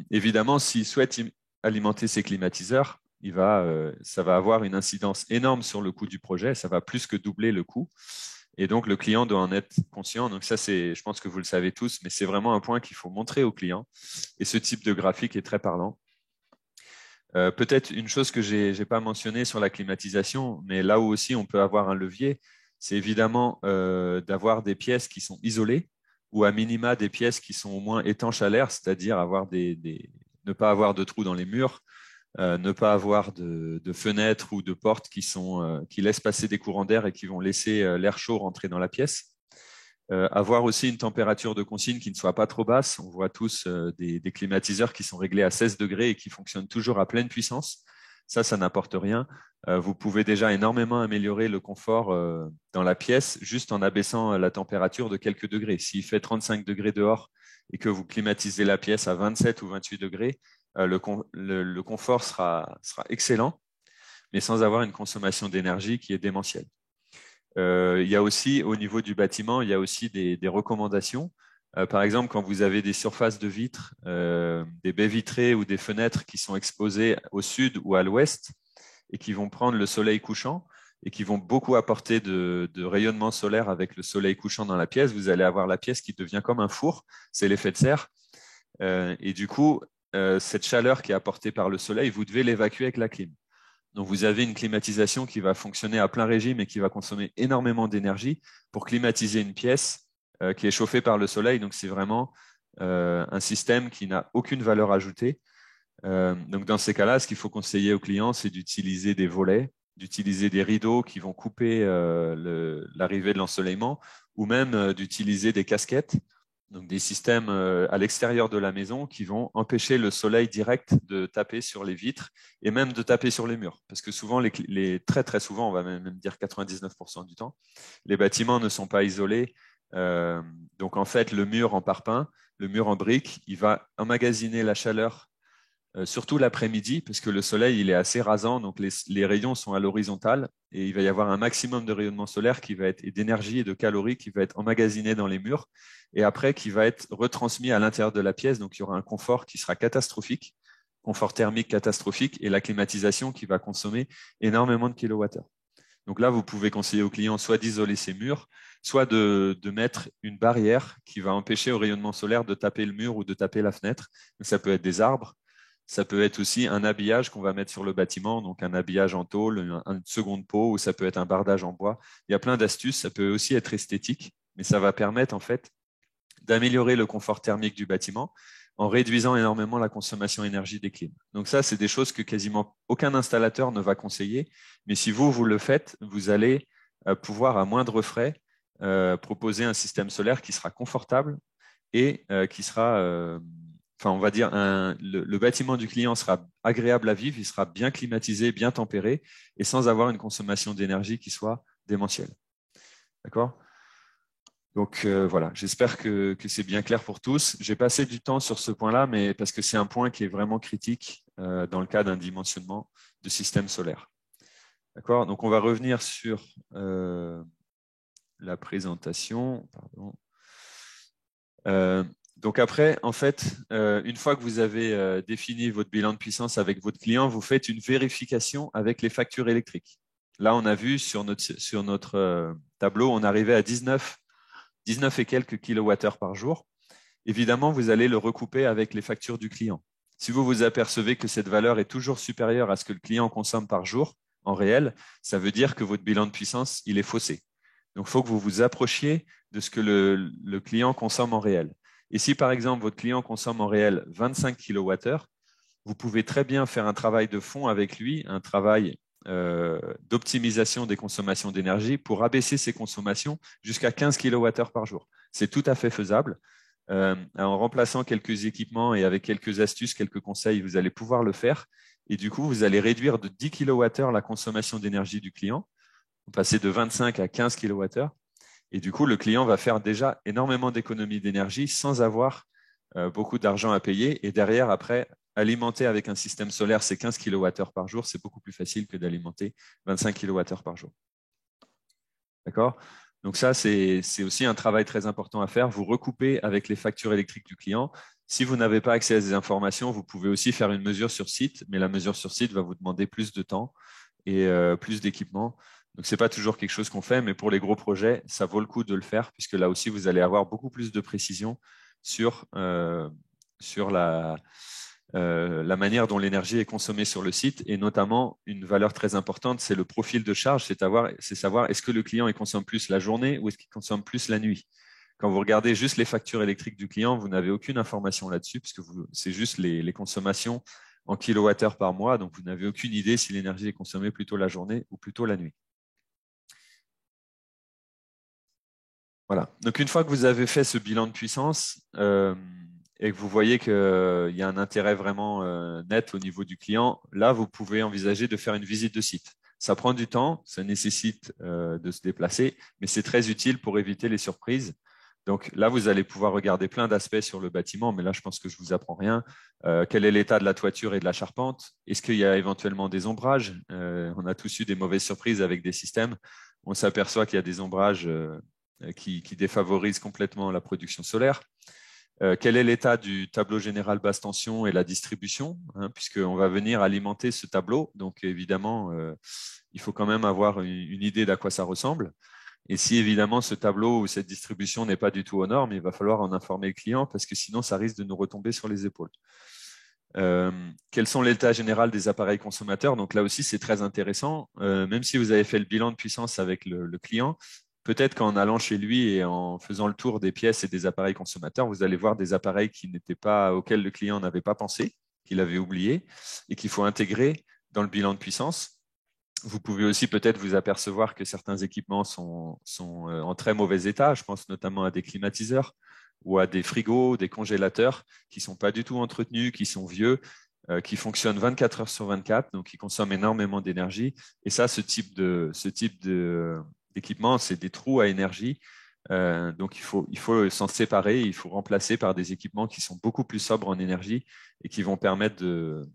Évidemment, s'il souhaite alimenter ses climatiseurs, ça va avoir une incidence énorme sur le coût du projet, ça va plus que doubler le coût. Et donc, le client doit en être conscient. Donc, ça, je pense que vous le savez tous, mais c'est vraiment un point qu'il faut montrer au client. Et ce type de graphique est très parlant. Peut-être une chose que je n'ai pas mentionnée sur la climatisation, mais là où aussi on peut avoir un levier, c'est évidemment d'avoir des pièces qui sont isolées ou à minima des pièces qui sont au moins étanches à l'air, c'est-à-dire ne pas avoir de trous dans les murs, ne pas avoir de fenêtres ou de portes qui laissent passer des courants d'air et qui vont laisser l'air chaud rentrer dans la pièce. Avoir aussi une température de consigne qui ne soit pas trop basse. On voit tous des climatiseurs qui sont réglés à 16 degrés et qui fonctionnent toujours à pleine puissance. ça n'apporte rien. Vous pouvez déjà énormément améliorer le confort dans la pièce juste en abaissant la température de quelques degrés. S'il fait 35 degrés dehors et que vous climatisez la pièce à 27 ou 28 degrés, le confort sera excellent, mais sans avoir une consommation d'énergie qui est démentielle. Il y a aussi, au niveau du bâtiment, il y a aussi des recommandations. Par exemple, quand vous avez des surfaces de vitres, des baies vitrées ou des fenêtres qui sont exposées au sud ou à l'ouest et qui vont prendre le soleil couchant et qui vont beaucoup apporter de rayonnement solaire avec le soleil couchant dans la pièce, vous allez avoir la pièce qui devient comme un four, c'est l'effet de serre. Et du coup, cette chaleur qui est apportée par le soleil, vous devez l'évacuer avec la clim. Donc, vous avez une climatisation qui va fonctionner à plein régime et qui va consommer énormément d'énergie pour climatiser une pièce qui est chauffée par le soleil. Donc, c'est vraiment un système qui n'a aucune valeur ajoutée. Donc, dans ces cas-là, ce qu'il faut conseiller aux clients, c'est d'utiliser des volets, d'utiliser des rideaux qui vont couper l'arrivée de l'ensoleillement ou même d'utiliser des casquettes, donc des systèmes à l'extérieur de la maison qui vont empêcher le soleil direct de taper sur les vitres et même de taper sur les murs. Parce que souvent, très très souvent, on va même dire 99% du temps, les bâtiments ne sont pas isolés. Donc en fait, le mur en parpaing, le mur en briques, il va emmagasiner la chaleur surtout l'après-midi, parce que le soleil il est assez rasant, donc les rayons sont à l'horizontale et il va y avoir un maximum de rayonnement solaire qui va être, et d'énergie et de calories qui va être emmagasiné dans les murs et après qui va être retransmis à l'intérieur de la pièce. Donc il y aura un confort qui sera catastrophique, confort thermique catastrophique et la climatisation qui va consommer énormément de kilowattheures. Donc là, vous pouvez conseiller aux clients soit d'isoler ces murs, soit de mettre une barrière qui va empêcher au rayonnement solaire de taper le mur ou de taper la fenêtre. Donc, ça peut être des arbres, ça peut être aussi un habillage qu'on va mettre sur le bâtiment, donc un habillage en tôle, une seconde peau, ou ça peut être un bardage en bois. Il y a plein d'astuces, ça peut aussi être esthétique, mais ça va permettre en fait d'améliorer le confort thermique du bâtiment en réduisant énormément la consommation d'énergie des clims. Donc ça, c'est des choses que quasiment aucun installateur ne va conseiller, mais si vous le faites, vous allez pouvoir à moindre frais proposer un système solaire qui sera confortable et qui sera on va dire, le bâtiment du client sera agréable à vivre, il sera bien climatisé, bien tempéré et sans avoir une consommation d'énergie qui soit démentielle. D'accord ? Donc voilà, j'espère que c'est bien clair pour tous. J'ai passé du temps sur ce point-là, mais parce que c'est un point qui est vraiment critique dans le cas d'un dimensionnement de système solaire. D'accord ? Donc on va revenir sur la présentation. Pardon. Donc après, en fait, une fois que vous avez défini votre bilan de puissance avec votre client, vous faites une vérification avec les factures électriques. Là, on a vu sur notre tableau, on arrivait à 19 et quelques kilowattheures par jour. Évidemment, vous allez le recouper avec les factures du client. Si vous vous apercevez que cette valeur est toujours supérieure à ce que le client consomme par jour, en réel, ça veut dire que votre bilan de puissance, il est faussé. Donc, il faut que vous vous approchiez de ce que le client consomme en réel. Et si, par exemple, votre client consomme en réel 25 kWh, vous pouvez très bien faire un travail de fond avec lui, un travail d'optimisation des consommations d'énergie pour abaisser ses consommations jusqu'à 15 kWh par jour. C'est tout à fait faisable. En remplaçant quelques équipements et avec quelques astuces, quelques conseils, vous allez pouvoir le faire. Et du coup, vous allez réduire de 10 kWh la consommation d'énergie du client, passer de 25 à 15 kWh. Et du coup, le client va faire déjà énormément d'économies d'énergie sans avoir beaucoup d'argent à payer. Et derrière, après, alimenter avec un système solaire ces 15 kWh par jour, c'est beaucoup plus facile que d'alimenter 25 kWh par jour. D'accord ? Donc ça, c'est aussi un travail très important à faire. Vous recoupez avec les factures électriques du client. Si vous n'avez pas accès à ces informations, vous pouvez aussi faire une mesure sur site, mais la mesure sur site va vous demander plus de temps et plus d'équipement. Donc, ce n'est pas toujours quelque chose qu'on fait, mais pour les gros projets, ça vaut le coup de le faire, puisque là aussi, vous allez avoir beaucoup plus de précision sur la manière dont l'énergie est consommée sur le site, et notamment une valeur très importante, c'est le profil de charge, c'est savoir est-ce que le client il consomme plus la journée ou est-ce qu'il consomme plus la nuit. Quand vous regardez juste les factures électriques du client, vous n'avez aucune information là-dessus, puisque c'est juste les consommations en kilowattheures par mois, donc vous n'avez aucune idée si l'énergie est consommée plutôt la journée ou plutôt la nuit. Voilà. Donc une fois que vous avez fait ce bilan de puissance, et que vous voyez qu'il y a un intérêt vraiment net au niveau du client, là, vous pouvez envisager de faire une visite de site. Ça prend du temps, ça nécessite de se déplacer, mais c'est très utile pour éviter les surprises. Donc là, vous allez pouvoir regarder plein d'aspects sur le bâtiment, mais là, je pense que je vous apprends rien. Quel est l'état de la toiture et de la charpente? Est-ce qu'il y a éventuellement des ombrages? On a tous eu des mauvaises surprises avec des systèmes. On s'aperçoit qu'il y a des ombrages qui défavorisent complètement la production solaire. Quel est l'état du tableau général basse tension et la distribution, hein, puisqu'on va venir alimenter ce tableau. Donc évidemment, il faut quand même avoir une idée d'à quoi ça ressemble. Et si évidemment ce tableau ou cette distribution n'est pas du tout aux normes, il va falloir en informer le client parce que sinon ça risque de nous retomber sur les épaules. Quels sont l'état général des appareils consommateurs? Donc là aussi, c'est très intéressant. Même si vous avez fait le bilan de puissance avec le client, peut-être qu'en allant chez lui et en faisant le tour des pièces et des appareils consommateurs, vous allez voir des appareils qui n'étaient pas, auxquels le client n'avait pas pensé, qu'il avait oublié et qu'il faut intégrer dans le bilan de puissance. Vous pouvez aussi peut-être vous apercevoir que certains équipements sont en très mauvais état. Je pense notamment à des climatiseurs ou à des frigos, des congélateurs qui ne sont pas du tout entretenus, qui sont vieux, qui fonctionnent 24 heures sur 24, donc qui consomment énormément d'énergie. Et ça, ce type d'équipement, c'est des trous à énergie. Donc, il faut s'en séparer, il faut remplacer par des équipements qui sont beaucoup plus sobres en énergie et qui vont permettre de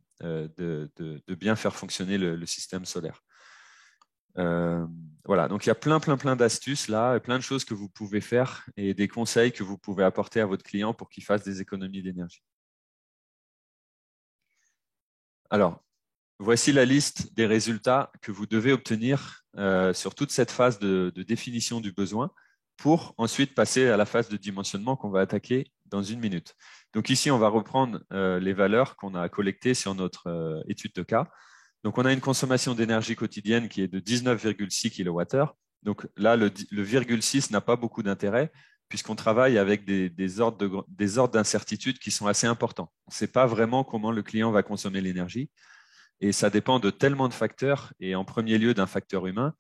bien faire fonctionner le système solaire. Voilà, donc il y a plein d'astuces là, et plein de choses que vous pouvez faire et des conseils que vous pouvez apporter à votre client pour qu'il fasse des économies d'énergie. Alors, voici la liste des résultats que vous devez obtenir sur toute cette phase de définition du besoin pour ensuite passer à la phase de dimensionnement qu'on va attaquer dans une minute. Donc ici, on va reprendre les valeurs qu'on a collectées sur notre étude de cas. Donc, on a une consommation d'énergie quotidienne qui est de 19,6 kWh. Donc là, le virgule 6 n'a pas beaucoup d'intérêt puisqu'on travaille avec des ordres d'incertitude qui sont assez importants. On ne sait pas vraiment comment le client va consommer l'énergie et ça dépend de tellement de facteurs et en premier lieu d'un facteur humain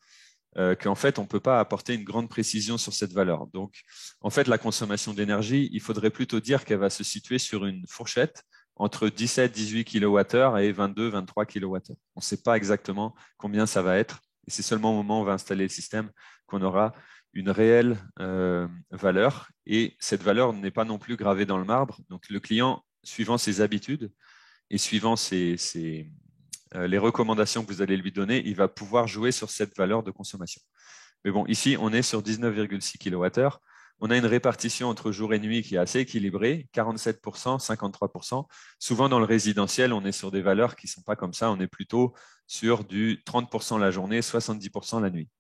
qu'en fait, on ne peut pas apporter une grande précision sur cette valeur. Donc, en fait, la consommation d'énergie, il faudrait plutôt dire qu'elle va se situer sur une fourchette entre 17-18 kWh et 22-23 kWh. On ne sait pas exactement combien ça va être. Et c'est seulement au moment où on va installer le système qu'on aura une réelle valeur. Et cette valeur n'est pas non plus gravée dans le marbre. Donc, le client, suivant ses habitudes et suivant les recommandations que vous allez lui donner, il va pouvoir jouer sur cette valeur de consommation. Mais bon, ici, on est sur 19,6 kWh. On a une répartition entre jour et nuit qui est assez équilibrée, 47%, 53%. Souvent, dans le résidentiel, on est sur des valeurs qui ne sont pas comme ça. On est plutôt sur du 30% la journée, 70% la nuit.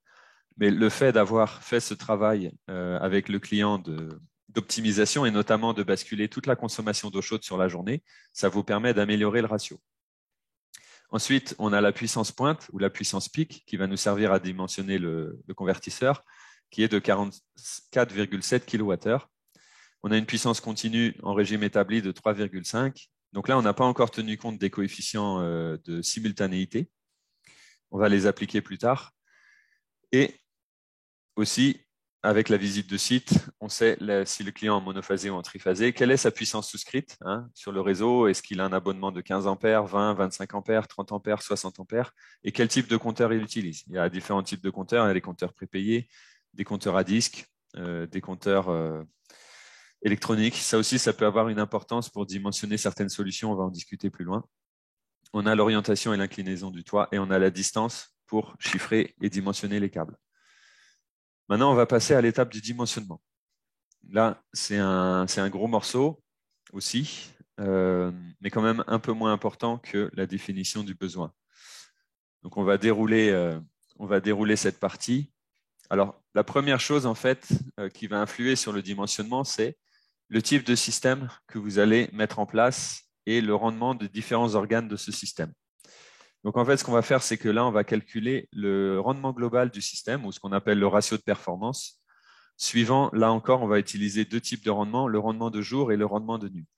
Mais le fait d'avoir fait ce travail avec le client d'optimisation et notamment de basculer toute la consommation d'eau chaude sur la journée, ça vous permet d'améliorer le ratio. Ensuite, on a la puissance pointe ou la puissance pic qui va nous servir à dimensionner le convertisseur, qui est de 44,7 kWh. On a une puissance continue en régime établi de 3,5. Donc là, on n'a pas encore tenu compte des coefficients de simultanéité. On va les appliquer plus tard. Et aussi, avec la visite de site, on sait si le client est en monophasé ou en triphasé, quelle est sa puissance souscrite sur le réseau. Est-ce qu'il a un abonnement de 15 ampères, 20, 25 ampères, 30 ampères, 60 ampères et quel type de compteur il utilise. Il y a différents types de compteurs. Il y a les compteurs prépayés, des compteurs à disque, des compteurs électroniques. Ça aussi, ça peut avoir une importance pour dimensionner certaines solutions. On va en discuter plus loin. On a l'orientation et l'inclinaison du toit et on a la distance pour chiffrer et dimensionner les câbles. Maintenant, on va passer à l'étape du dimensionnement. Là, c'est un gros morceau aussi, mais quand même un peu moins important que la définition du besoin. Donc, on va dérouler cette partie. Alors, la première chose, en fait, qui va influer sur le dimensionnement, c'est le type de système que vous allez mettre en place et le rendement de différents organes de ce système. Donc, en fait, ce qu'on va faire, c'est que là, on va calculer le rendement global du système, ou ce qu'on appelle le ratio de performance. Suivant, là encore, on va utiliser deux types de rendement, le rendement de jour et le rendement de nuit.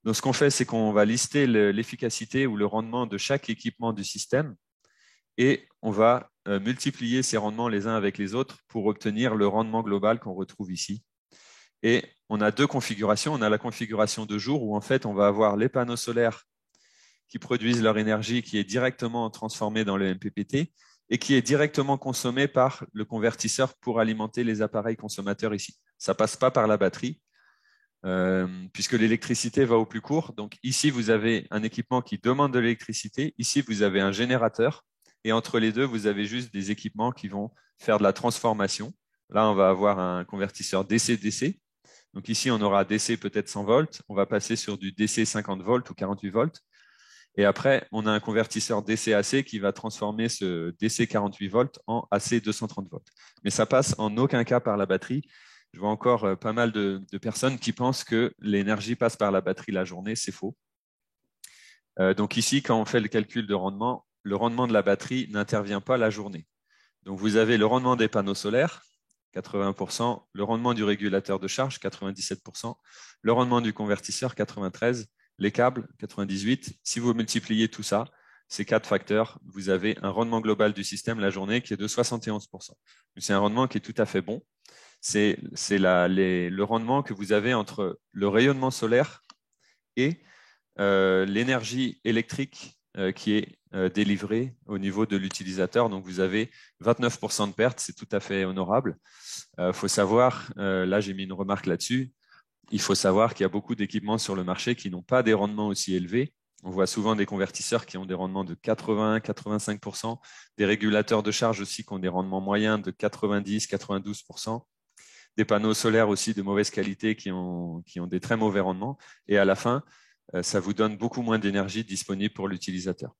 Donc, ce qu'on fait, c'est qu'on va lister l'efficacité ou le rendement de chaque équipement du système et on va multiplier ces rendements les uns avec les autres pour obtenir le rendement global qu'on retrouve ici. Et on a deux configurations. On a la configuration de jour où en fait, on va avoir les panneaux solaires qui produisent leur énergie qui est directement transformée dans le MPPT et qui est directement consommée par le convertisseur pour alimenter les appareils consommateurs ici. Ça ne passe pas par la batterie puisque l'électricité va au plus court. Donc ici, vous avez un équipement qui demande de l'électricité. Ici, vous avez un générateur. Et entre les deux, vous avez juste des équipements qui vont faire de la transformation. Là, on va avoir un convertisseur DC-DC. Donc ici, on aura DC peut-être 100 volts. On va passer sur du DC 50 volts ou 48 volts. Et après, on a un convertisseur DC-AC qui va transformer ce DC 48 volts en AC 230 volts. Mais ça passe en aucun cas par la batterie. Je vois encore pas mal de personnes qui pensent que l'énergie passe par la batterie la journée. C'est faux. Donc ici, quand on fait le calcul de rendement, le rendement de la batterie n'intervient pas la journée. Donc vous avez le rendement des panneaux solaires, 80%, le rendement du régulateur de charge, 97%, le rendement du convertisseur, 93%, les câbles, 98%. Si vous multipliez tout ça, ces quatre facteurs, vous avez un rendement global du système la journée qui est de 71%. C'est un rendement qui est tout à fait bon. C'est le rendement que vous avez entre le rayonnement solaire et l'énergie électrique qui est délivrée au niveau de l'utilisateur. Donc, vous avez 29% de perte, c'est tout à fait honorable. Il faut savoir, là j'ai mis une remarque là-dessus, il faut savoir qu'il y a beaucoup d'équipements sur le marché qui n'ont pas des rendements aussi élevés. On voit souvent des convertisseurs qui ont des rendements de 80-85%, des régulateurs de charge aussi qui ont des rendements moyens de 90-92%, des panneaux solaires aussi de mauvaise qualité qui ont des très mauvais rendements. Et à la fin, ça vous donne beaucoup moins d'énergie disponible pour l'utilisateur.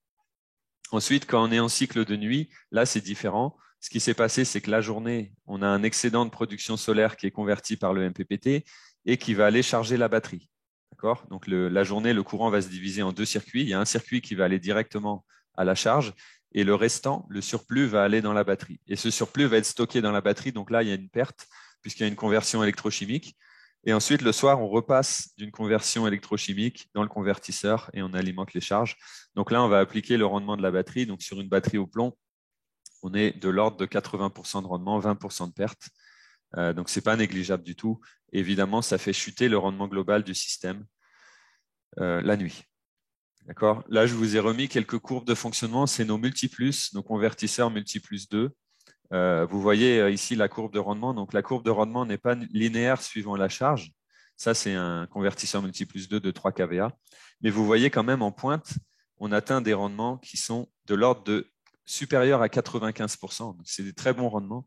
Ensuite, quand on est en cycle de nuit, là, c'est différent. Ce qui s'est passé, c'est que la journée, on a un excédent de production solaire qui est converti par le MPPT et qui va aller charger la batterie. D'accord ? Donc, la journée, le courant va se diviser en deux circuits. Il y a un circuit qui va aller directement à la charge et le restant, le surplus, va aller dans la batterie. Et ce surplus va être stocké dans la batterie. Donc là, il y a une perte puisqu'il y a une conversion électrochimique. Et ensuite, le soir, on repasse d'une conversion électrochimique dans le convertisseur et on alimente les charges. Donc là, on va appliquer le rendement de la batterie. Donc sur une batterie au plomb, on est de l'ordre de 80% de rendement, 20% de perte. Donc ce n'est pas négligeable du tout. Évidemment, ça fait chuter le rendement global du système la nuit. D'accord ? Là, je vous ai remis quelques courbes de fonctionnement. C'est nos multiplus, nos convertisseurs multiplus 2. Vous voyez ici la courbe de rendement. Donc, la courbe de rendement n'est pas linéaire suivant la charge. Ça, c'est un convertisseur multiplus 2 de 3 kVA. Mais vous voyez quand même en pointe, on atteint des rendements qui sont de l'ordre de supérieur à 95%. C'est des très bons rendements.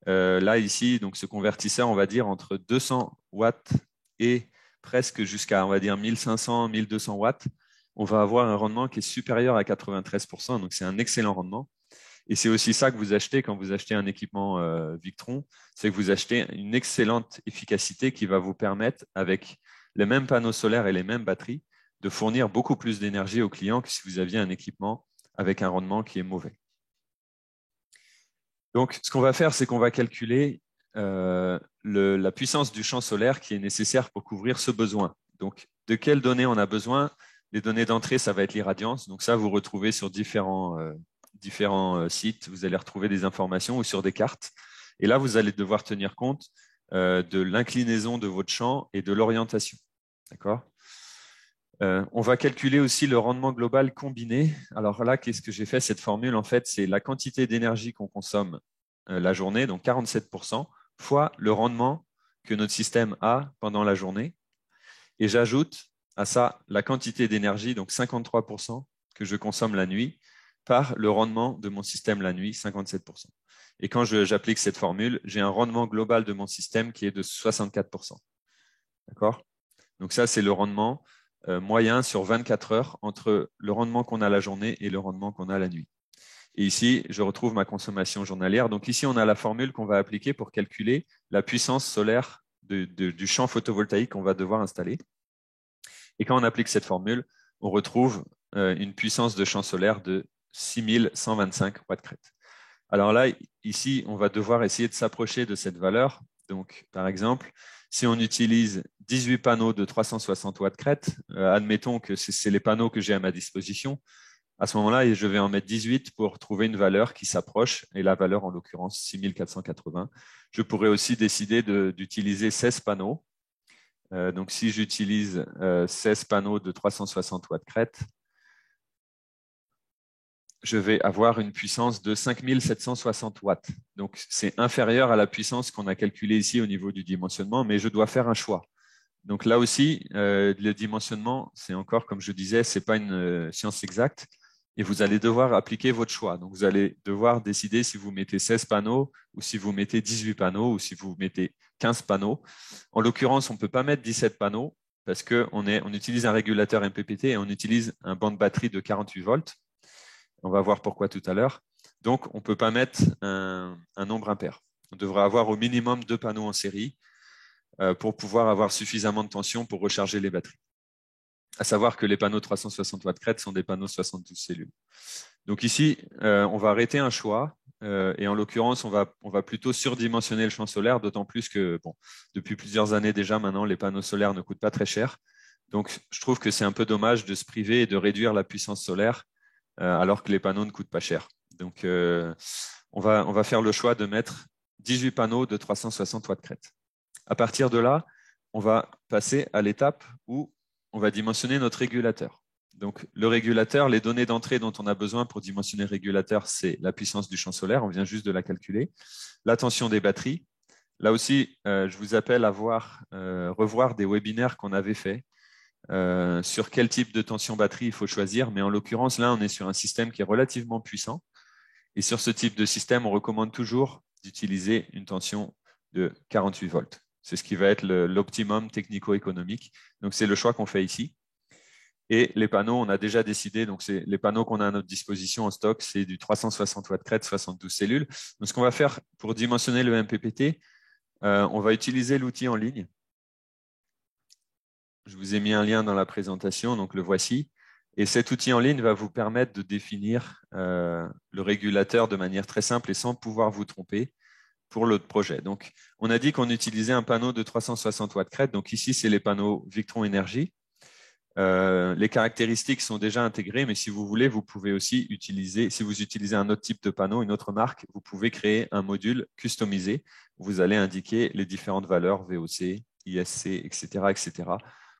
Là, ici, donc, ce convertisseur, on va dire entre 200 watts et presque jusqu'à, on va dire, 1500, 1200 watts. On va avoir un rendement qui est supérieur à 93%. Donc, c'est un excellent rendement. Et c'est aussi ça que vous achetez quand vous achetez un équipement Victron, c'est que vous achetez une excellente efficacité qui va vous permettre, avec les mêmes panneaux solaires et les mêmes batteries, de fournir beaucoup plus d'énergie aux clients que si vous aviez un équipement avec un rendement qui est mauvais. Donc, ce qu'on va faire, c'est qu'on va calculer la puissance du champ solaire qui est nécessaire pour couvrir ce besoin. Donc, de quelles données on a besoin? Les données d'entrée, ça va être l'irradiance. Donc ça, vous retrouvez sur différents sites, vous allez retrouver des informations ou sur des cartes. Et là, vous allez devoir tenir compte de l'inclinaison de votre champ et de l'orientation. D'accord ? On va calculer aussi le rendement global combiné. Alors là, qu'est-ce que j'ai fait? Cette formule, en fait, c'est la quantité d'énergie qu'on consomme la journée, donc 47%, fois le rendement que notre système a pendant la journée. Et j'ajoute à ça la quantité d'énergie, donc 53%, que je consomme la nuit, par le rendement de mon système la nuit, 57%. Et quand j'applique cette formule, j'ai un rendement global de mon système qui est de 64%. D'accord? Donc ça, c'est le rendement moyen sur 24 heures entre le rendement qu'on a la journée et le rendement qu'on a la nuit. Et ici, je retrouve ma consommation journalière. Donc ici, on a la formule qu'on va appliquer pour calculer la puissance solaire du champ photovoltaïque qu'on va devoir installer. Et quand on applique cette formule, on retrouve une puissance de champ solaire de 6125 watts-crête. Alors là, ici, on va devoir essayer de s'approcher de cette valeur. Donc, par exemple, si on utilise 18 panneaux de 360 watts-crête, admettons que c'est les panneaux que j'ai à ma disposition. À ce moment-là, je vais en mettre 18 pour trouver une valeur qui s'approche, et la valeur, en l'occurrence, 6480. Je pourrais aussi décider d'utiliser 16 panneaux. Donc, si j'utilise 16 panneaux de 360 watts crête, je vais avoir une puissance de 5760 watts. Donc, c'est inférieur à la puissance qu'on a calculée ici au niveau du dimensionnement, mais je dois faire un choix. Donc là aussi, le dimensionnement, c'est encore, comme je disais, ce n'est pas une science exacte. Et vous allez devoir appliquer votre choix. Donc, vous allez devoir décider si vous mettez 16 panneaux ou si vous mettez 18 panneaux ou si vous mettez 15 panneaux. En l'occurrence, on ne peut pas mettre 17 panneaux parce qu'on utilise un régulateur MPPT et on utilise un banc de batterie de 48 volts. On va voir pourquoi tout à l'heure. Donc, on ne peut pas mettre un nombre impair. On devrait avoir au minimum 2 panneaux en série pour pouvoir avoir suffisamment de tension pour recharger les batteries. À savoir que les panneaux 360 watts crête sont des panneaux 72 cellules. Donc ici, on va arrêter un choix et en l'occurrence, on va plutôt surdimensionner le champ solaire, d'autant plus que depuis plusieurs années déjà, maintenant, les panneaux solaires ne coûtent pas très cher. Donc, je trouve que c'est un peu dommage de se priver et de réduire la puissance solaire alors que les panneaux ne coûtent pas cher. Donc, on va faire le choix de mettre 18 panneaux de 360 watts crête. À partir de là, on va passer à l'étape où on va dimensionner notre régulateur. Donc, le régulateur, les données d'entrée dont on a besoin pour dimensionner le régulateur, c'est la puissance du champ solaire, on vient juste de la calculer, la tension des batteries. Là aussi, je vous appelle à revoir des webinaires qu'on avait faits sur quel type de tension batterie il faut choisir. Mais en l'occurrence, là, on est sur un système qui est relativement puissant. Et sur ce type de système, on recommande toujours d'utiliser une tension de 48 volts. C'est ce qui va être l'optimum technico-économique. Donc, c'est le choix qu'on fait ici. Et les panneaux, on a déjà décidé, donc c'est les panneaux qu'on a à notre disposition en stock, c'est du 360 watts crête, 72 cellules. Donc, ce qu'on va faire pour dimensionner le MPPT, on va utiliser l'outil en ligne. Je vous ai mis un lien dans la présentation, donc le voici. Et cet outil en ligne va vous permettre de définir le régulateur de manière très simple et sans pouvoir vous tromper pour l'autre projet. Donc, on a dit qu'on utilisait un panneau de 360 watts crête. Donc ici, c'est les panneaux Victron Énergie. Les caractéristiques sont déjà intégrées, mais si vous voulez, vous pouvez aussi utiliser, si vous utilisez un autre type de panneau, une autre marque, vous pouvez créer un module customisé. Vous allez indiquer les différentes valeurs VOC, ISC, etc.,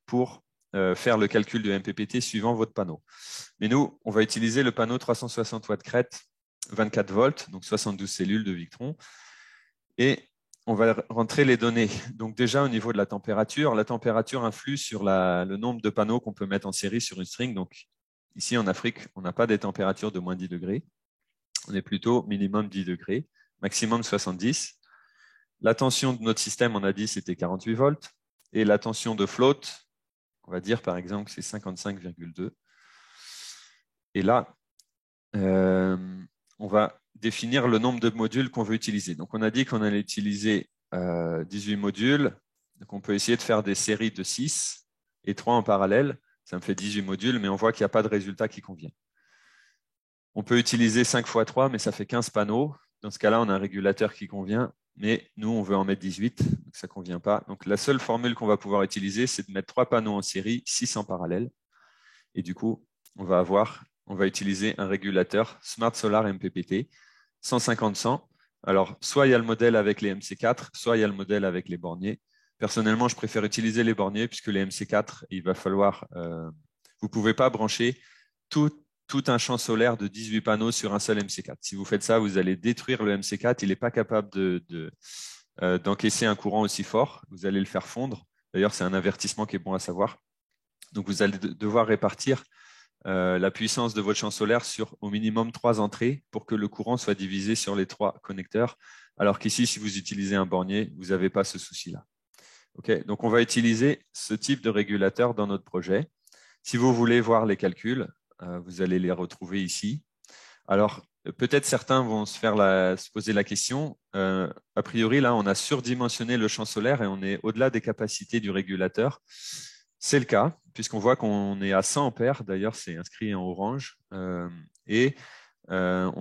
pour faire le calcul de MPPT suivant votre panneau. Mais nous, on va utiliser le panneau 360 watts crête, 24 volts, donc 72 cellules de Victron. Et on va rentrer les données. Donc déjà, au niveau de la température influe sur le nombre de panneaux qu'on peut mettre en série sur une string. Donc ici, en Afrique, on n'a pas des températures de moins 10 degrés. On est plutôt minimum 10 degrés, maximum 70. La tension de notre système, on a dit, c'était 48 volts. Et la tension de float, on va dire par exemple que c'est 55,2. Et là, on va définir le nombre de modules qu'on veut utiliser. Donc, on a dit qu'on allait utiliser 18 modules. Donc, on peut essayer de faire des séries de 6 et 3 en parallèle. Ça me fait 18 modules, mais on voit qu'il n'y a pas de résultat qui convient. On peut utiliser 5 x 3, mais ça fait 15 panneaux. Dans ce cas-là, on a un régulateur qui convient, mais nous, on veut en mettre 18, donc ça ne convient pas. Donc, la seule formule qu'on va pouvoir utiliser, c'est de mettre 3 panneaux en série, 6 en parallèle. Et du coup, on va utiliser un régulateur Smart Solar MPPT 150-100. Alors, soit il y a le modèle avec les MC4, soit il y a le modèle avec les borniers. Personnellement, je préfère utiliser les borniers puisque les MC4, il va falloir... vous ne pouvez pas brancher tout un champ solaire de 18 panneaux sur un seul MC4. Si vous faites ça, vous allez détruire le MC4. Il n'est pas capable d'encaisser un courant aussi fort. Vous allez le faire fondre. D'ailleurs, c'est un avertissement qui est bon à savoir. Donc, vous allez devoir répartir la puissance de votre champ solaire sur au minimum 3 entrées pour que le courant soit divisé sur les 3 connecteurs. Alors qu'ici, si vous utilisez un bornier, vous n'avez pas ce souci-là. Okay, donc, on va utiliser ce type de régulateur dans notre projet. Si vous voulez voir les calculs, vous allez les retrouver ici. Alors, peut-être certains vont se poser la question. A priori, là, on a surdimensionné le champ solaire et on est au-delà des capacités du régulateur. C'est le cas, puisqu'on voit qu'on est à 100 ampères. D'ailleurs, c'est inscrit en orange. On va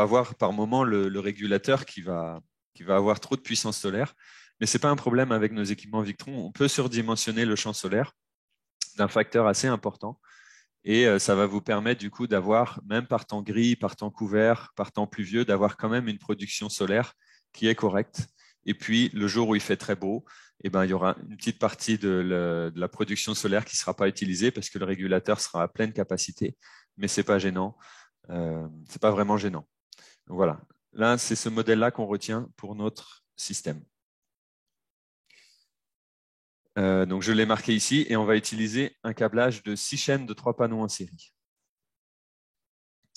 avoir par moment le régulateur qui va avoir trop de puissance solaire. Mais ce n'est pas un problème avec nos équipements Victron. On peut surdimensionner le champ solaire d'un facteur assez important. Et ça va vous permettre du coup d'avoir, même par temps gris, par temps couvert, par temps pluvieux, d'avoir quand même une production solaire qui est correcte. Et puis, le jour où il fait très beau, eh ben, il y aura une petite partie de la production solaire qui ne sera pas utilisée parce que le régulateur sera à pleine capacité, mais ce n'est pas gênant. C'est pas vraiment gênant. Donc, voilà. Là, c'est ce modèle-là qu'on retient pour notre système. Donc, je l'ai marqué ici et on va utiliser un câblage de 6 chaînes de 3 panneaux en série.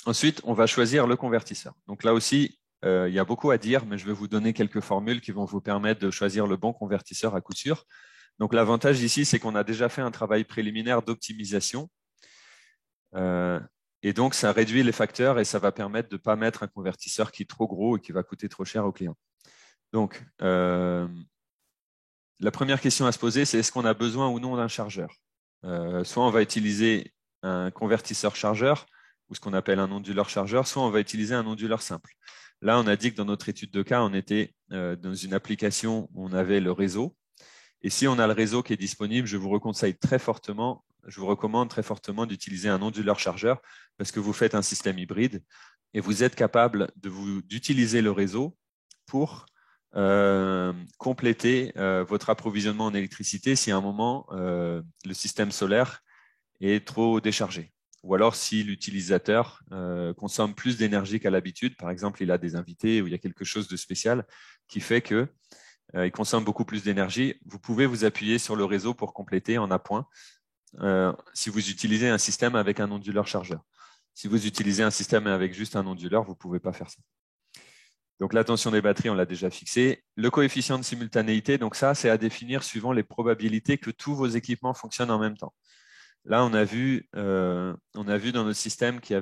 Ensuite, on va choisir le convertisseur. Donc là aussi, il y a beaucoup à dire, mais je vais vous donner quelques formules qui vont vous permettre de choisir le bon convertisseur à coup sûr. Donc l'avantage ici, c'est qu'on a déjà fait un travail préliminaire d'optimisation. Et donc, ça réduit les facteurs et ça va permettre de ne pas mettre un convertisseur qui est trop gros et qui va coûter trop cher au client. Donc, la première question à se poser, c'est est-ce qu'on a besoin ou non d'un chargeur? Soit on va utiliser un convertisseur chargeur, ou ce qu'on appelle un onduleur chargeur, soit on va utiliser un onduleur simple. Là, on a dit que dans notre étude de cas, on était dans une application où on avait le réseau. Et si on a le réseau qui est disponible, je vous recommande très fortement d'utiliser un onduleur chargeur parce que vous faites un système hybride et vous êtes capable d'utiliser le réseau pour compléter votre approvisionnement en électricité si à un moment le système solaire est trop déchargé. Ou alors si l'utilisateur consomme plus d'énergie qu'à l'habitude, par exemple il a des invités ou il y a quelque chose de spécial qui fait que il consomme beaucoup plus d'énergie, vous pouvez vous appuyer sur le réseau pour compléter en appoint si vous utilisez un système avec un onduleur chargeur. Si vous utilisez un système avec juste un onduleur, vous ne pouvez pas faire ça. Donc la tension des batteries, on l'a déjà fixé. Le coefficient de simultanéité, donc ça, c'est à définir suivant les probabilités que tous vos équipements fonctionnent en même temps. Là, on a vu dans notre système qu'il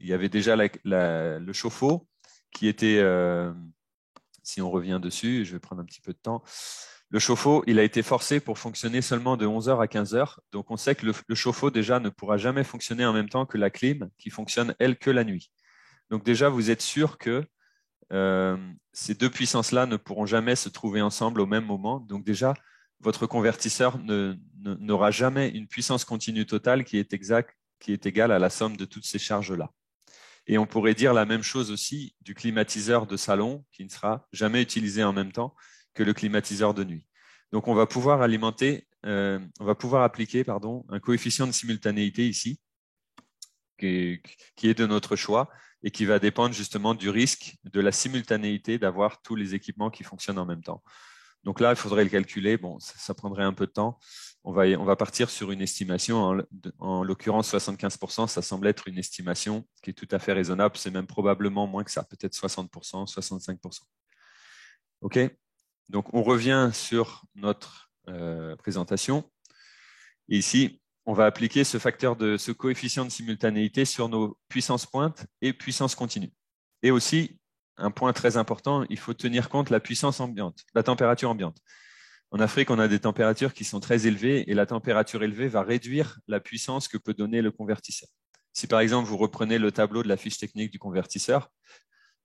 y avait déjà le chauffe-eau qui était, si on revient dessus, je vais prendre un petit peu de temps. Le chauffe-eau, il a été forcé pour fonctionner seulement de 11h à 15h. Donc, on sait que le chauffe-eau, déjà, ne pourra jamais fonctionner en même temps que la clim, qui fonctionne, elle, que la nuit. Donc, déjà, vous êtes sûr que ces deux puissances-là ne pourront jamais se trouver ensemble au même moment. Donc, déjà, votre convertisseur n'aura jamais une puissance continue totale qui est égale à la somme de toutes ces charges-là. Et on pourrait dire la même chose aussi du climatiseur de salon qui ne sera jamais utilisé en même temps que le climatiseur de nuit. Donc, on va pouvoir appliquer un coefficient de simultanéité ici qui est de notre choix et qui va dépendre justement du risque de la simultanéité d'avoir tous les équipements qui fonctionnent en même temps. Donc là, il faudrait le calculer. Bon, ça prendrait un peu de temps. On va partir sur une estimation. En l'occurrence, 75%, ça semble être une estimation qui est tout à fait raisonnable. C'est même probablement moins que ça, peut-être 60%, 65%. OK? Donc, on revient sur notre présentation. Et ici, on va appliquer ce coefficient de simultanéité sur nos puissances pointes et puissance continue. Et aussi, un point très important, il faut tenir compte de la puissance ambiante, la température ambiante. En Afrique, on a des températures qui sont très élevées et la température élevée va réduire la puissance que peut donner le convertisseur. Si par exemple, vous reprenez le tableau de la fiche technique du convertisseur,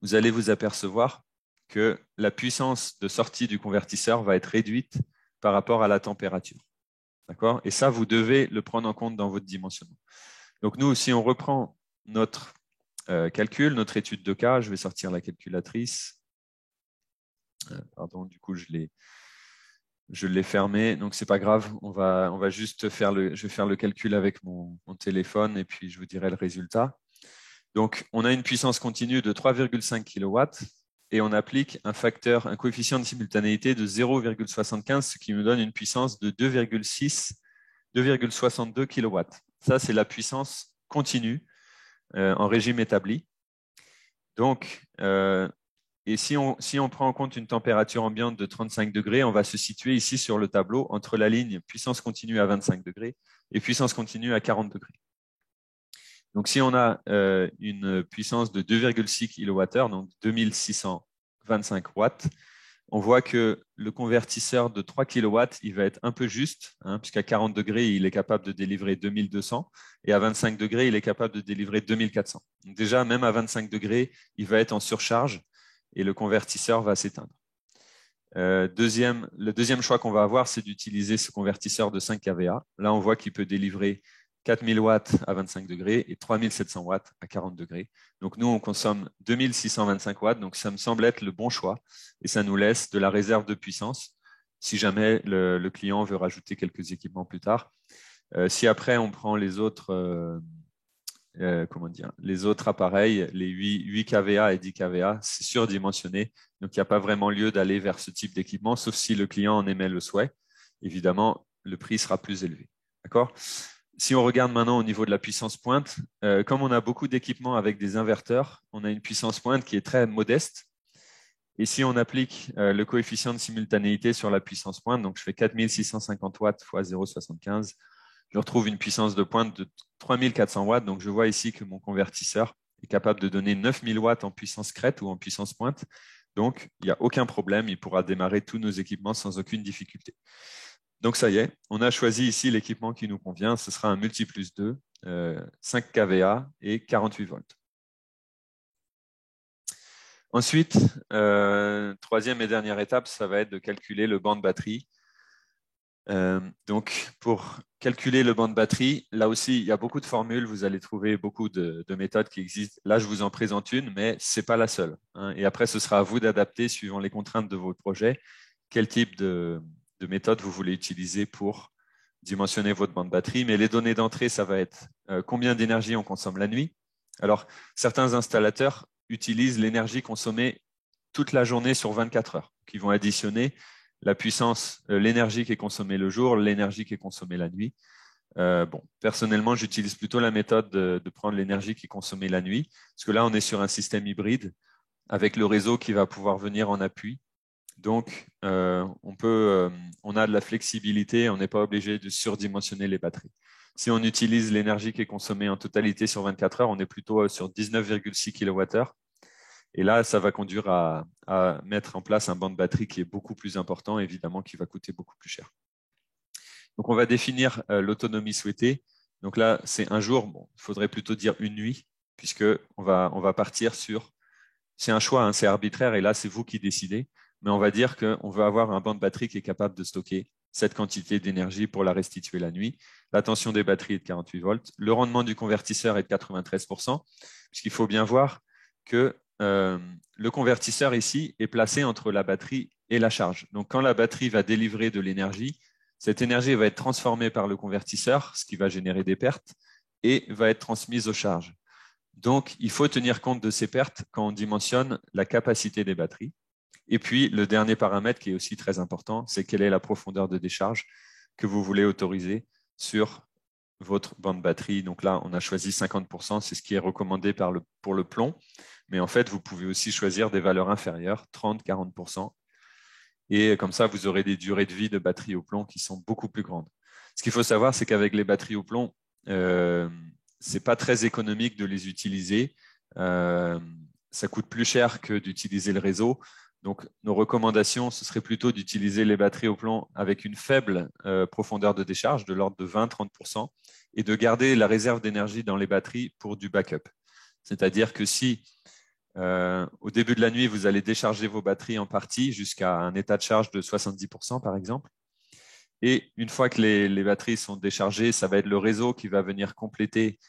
vous allez vous apercevoir que la puissance de sortie du convertisseur va être réduite par rapport à la température. D'accord? Et ça, vous devez le prendre en compte dans votre dimensionnement. Donc nous, si on reprend notre calcul, notre étude de cas, je vais sortir la calculatrice. Pardon, du coup, je l'ai fermé, donc c'est pas grave. On va juste je vais faire le calcul avec mon téléphone et puis je vous dirai le résultat. Donc, on a une puissance continue de 3,5 kW et on applique un coefficient de simultanéité de 0,75, ce qui nous donne une puissance de 2,62 kW. Ça, c'est la puissance continue en régime établi. Donc, et si on prend en compte une température ambiante de 35 degrés, on va se situer ici sur le tableau entre la ligne puissance continue à 25 degrés et puissance continue à 40 degrés. Donc, si on a une puissance de 2,6 kWh, donc 2625 watts, on voit que le convertisseur de 3 kW, il va être un peu juste, puisqu'à 40 degrés, il est capable de délivrer 2200 et à 25 degrés, il est capable de délivrer 2400. Donc déjà, même à 25 degrés, il va être en surcharge et le convertisseur va s'éteindre. Le deuxième choix qu'on va avoir, c'est d'utiliser ce convertisseur de 5 kVA. Là, on voit qu'il peut délivrer 4000 watts à 25 degrés et 3700 watts à 40 degrés. Donc, nous, on consomme 2625 watts. Donc, ça me semble être le bon choix et ça nous laisse de la réserve de puissance si jamais le client veut rajouter quelques équipements plus tard. Si après, on prend les autres, les autres appareils, les 8 kVA et 10 kVA, c'est surdimensionné. Donc, il n'y a pas vraiment lieu d'aller vers ce type d'équipement, sauf si le client en émet le souhait. Évidemment, le prix sera plus élevé. D'accord ? Si on regarde maintenant au niveau de la puissance pointe, comme on a beaucoup d'équipements avec des inverteurs, on a une puissance pointe qui est très modeste. Et si on applique le coefficient de simultanéité sur la puissance pointe, donc je fais 4650 watts fois 0,75, je retrouve une puissance de pointe de 3400 watts. Donc, je vois ici que mon convertisseur est capable de donner 9000 watts en puissance crête ou en puissance pointe. Donc, il n'y a aucun problème. Il pourra démarrer tous nos équipements sans aucune difficulté. Donc, ça y est, on a choisi ici l'équipement qui nous convient. Ce sera un Multiplus 2, 5 kVA et 48 volts. Ensuite, troisième et dernière étape, ça va être de calculer le banc de batterie. Donc, pour calculer le banc de batterie, là aussi, il y a beaucoup de formules. Vous allez trouver beaucoup de méthodes qui existent. Là, je vous en présente une, mais ce n'est pas la seule. Et après, ce sera à vous d'adapter, suivant les contraintes de votre projet, quel type de méthode vous voulez utiliser pour dimensionner votre banc de batterie. Mais les données d'entrée, ça va être combien d'énergie on consomme la nuit. Alors, certains installateurs utilisent l'énergie consommée toute la journée sur 24 heures, qui vont additionner la puissance, l'énergie qui est consommée le jour, l'énergie qui est consommée la nuit. Personnellement, j'utilise plutôt la méthode de prendre l'énergie qui est consommée la nuit, parce que là, on est sur un système hybride avec le réseau qui va pouvoir venir en appui. Donc, on a de la flexibilité, on n'est pas obligé de surdimensionner les batteries. Si on utilise l'énergie qui est consommée en totalité sur 24 heures, on est plutôt sur 19,6 kWh. Et là, ça va conduire à mettre en place un banc de batterie qui est beaucoup plus important, évidemment, qui va coûter beaucoup plus cher. Donc, on va définir l'autonomie souhaitée. Donc là, c'est un jour. Bon, il faudrait plutôt dire une nuit, puisqu'on va partir sur… C'est un choix, hein, c'est arbitraire, et là, c'est vous qui décidez. Mais on va dire qu'on veut avoir un banc de batterie qui est capable de stocker cette quantité d'énergie pour la restituer la nuit. La tension des batteries est de 48 volts. Le rendement du convertisseur est de 93%, puisqu'il faut bien voir que le convertisseur ici est placé entre la batterie et la charge. Donc, quand la batterie va délivrer de l'énergie, cette énergie va être transformée par le convertisseur, ce qui va générer des pertes, et va être transmise aux charges. Donc, il faut tenir compte de ces pertes quand on dimensionne la capacité des batteries. Et puis, le dernier paramètre qui est aussi très important, c'est quelle est la profondeur de décharge que vous voulez autoriser sur votre banc de batterie. Donc là, on a choisi 50%, c'est ce qui est recommandé pour le plomb. Mais en fait, vous pouvez aussi choisir des valeurs inférieures, 30-40%. Et comme ça, vous aurez des durées de vie de batterie au plomb qui sont beaucoup plus grandes. Ce qu'il faut savoir, c'est qu'avec les batteries au plomb, c'est pas très économique de les utiliser. Ça coûte plus cher que d'utiliser le réseau. Donc, nos recommandations, ce serait plutôt d'utiliser les batteries au plomb avec une faible profondeur de décharge, de l'ordre de 20-30%, et de garder la réserve d'énergie dans les batteries pour du backup. C'est-à-dire que si au début de la nuit, vous allez décharger vos batteries en partie jusqu'à un état de charge de 70%, par exemple, et une fois que les batteries sont déchargées, ça va être le réseau qui va venir compléter,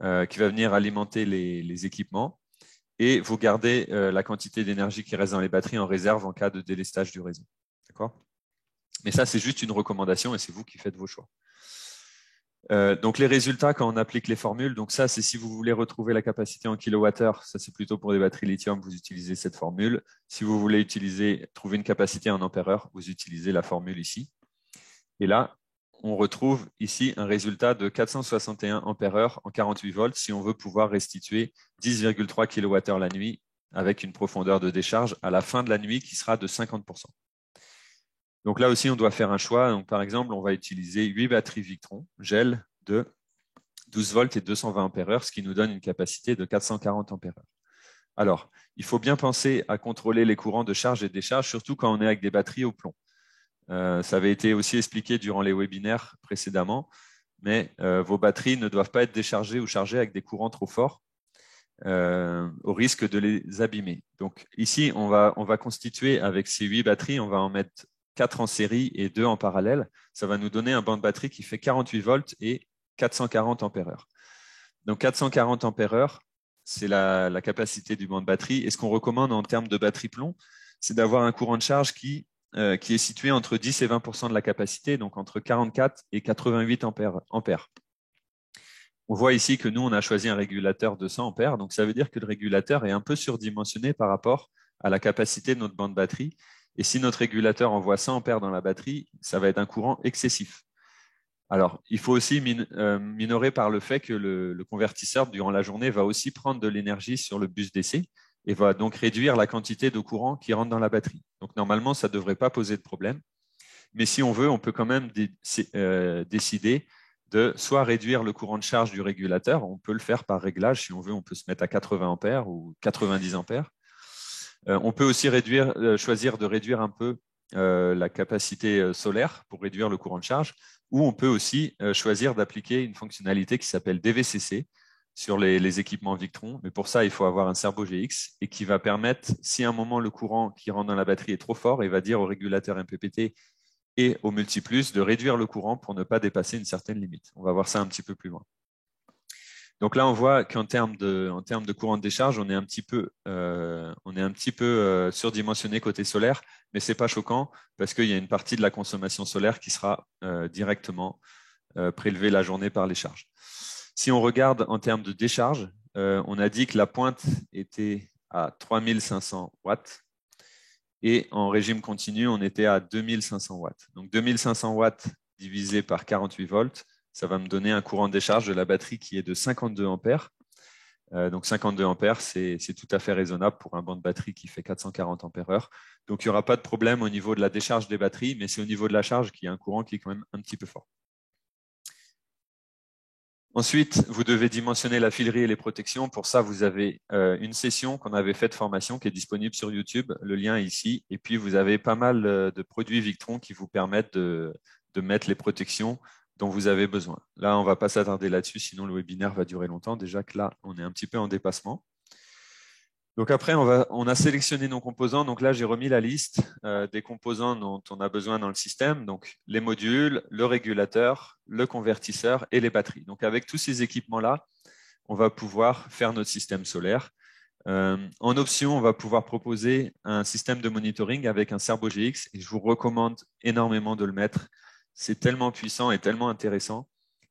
qui va venir alimenter les équipements. Et vous gardez la quantité d'énergie qui reste dans les batteries en réserve en cas de délestage du réseau. D'accord ? Mais ça, c'est juste une recommandation et c'est vous qui faites vos choix. Donc, les résultats quand on applique les formules, donc ça, c'est si vous voulez retrouver la capacité en kilowattheure, ça c'est plutôt pour des batteries lithium, vous utilisez cette formule. Si vous voulez trouver une capacité en ampère-heure, vous utilisez la formule ici. Et là, on retrouve ici un résultat de 461 ampères-heure en 48 volts si on veut pouvoir restituer 10,3 kWh la nuit avec une profondeur de décharge à la fin de la nuit qui sera de 50%. Donc là aussi, on doit faire un choix. Donc, par exemple, on va utiliser 8 batteries Victron gel de 12 volts et 220 ampères-heure, ce qui nous donne une capacité de 440 ampères-heure. Alors, il faut bien penser à contrôler les courants de charge et de décharge, surtout quand on est avec des batteries au plomb. Ça avait été aussi expliqué durant les webinaires précédemment, mais vos batteries ne doivent pas être déchargées ou chargées avec des courants trop forts au risque de les abîmer. Donc ici, on va constituer avec ces 8 batteries, on va en mettre 4 en série et 2 en parallèle. Ça va nous donner un banc de batterie qui fait 48 volts et 440 ampères-heure. Donc 440 ampères-heure, c'est la capacité du banc de batterie. Et ce qu'on recommande en termes de batterie plomb, c'est d'avoir un courant de charge qui est situé entre 10 et 20% de la capacité, donc entre 44 et 88 ampères. On voit ici que nous, on a choisi un régulateur de 100 ampères, donc ça veut dire que le régulateur est un peu surdimensionné par rapport à la capacité de notre banc de batterie. Et si notre régulateur envoie 100 ampères dans la batterie, ça va être un courant excessif. Alors, il faut aussi minorer par le fait que le convertisseur, durant la journée, va aussi prendre de l'énergie sur le bus DC et va donc réduire la quantité de courant qui rentre dans la batterie. Donc, normalement, ça ne devrait pas poser de problème. Mais si on veut, on peut quand même décider de soit réduire le courant de charge du régulateur, on peut le faire par réglage. Si on veut, on peut se mettre à 80 ampères ou 90 ampères. On peut aussi choisir de réduire un peu la capacité solaire pour réduire le courant de charge, ou on peut aussi choisir d'appliquer une fonctionnalité qui s'appelle DVCC sur les équipements Victron. Mais pour ça, il faut avoir un Serbo GX et qui va permettre, si à un moment le courant qui rentre dans la batterie est trop fort, il va dire au régulateur MPPT et au multiplus de réduire le courant pour ne pas dépasser une certaine limite. On va voir ça un petit peu plus loin. Donc là, on voit qu'en termes de courant de décharge, on est un petit peu surdimensionné côté solaire, mais ce n'est pas choquant parce qu'il y a une partie de la consommation solaire qui sera directement prélevée la journée par les charges. Si on regarde en termes de décharge, on a dit que la pointe était à 3500 watts et en régime continu, on était à 2500 watts. Donc 2500 watts divisé par 48 volts, ça va me donner un courant de décharge de la batterie qui est de 52 ampères. Donc 52 ampères, c'est tout à fait raisonnable pour un banc de batterie qui fait 440 ampères-heure. Donc il n'y aura pas de problème au niveau de la décharge des batteries, mais c'est au niveau de la charge qu'il y a un courant qui est quand même un petit peu fort. Ensuite, vous devez dimensionner la filerie et les protections. Pour ça, vous avez une session qu'on avait faite de formation qui est disponible sur YouTube. Le lien est ici. Et puis, vous avez pas mal de produits Victron qui vous permettent de mettre les protections dont vous avez besoin. Là, on ne va pas s'attarder là-dessus, sinon le webinaire va durer longtemps. Déjà que là, on est un petit peu en dépassement. Donc après, on a sélectionné nos composants. Donc là, j'ai remis la liste des composants dont on a besoin dans le système. Donc les modules, le régulateur, le convertisseur et les batteries. Donc avec tous ces équipements-là, on va pouvoir faire notre système solaire. En option, on va pouvoir proposer un système de monitoring avec un Serbo GX et je vous recommande énormément de le mettre. C'est tellement puissant et tellement intéressant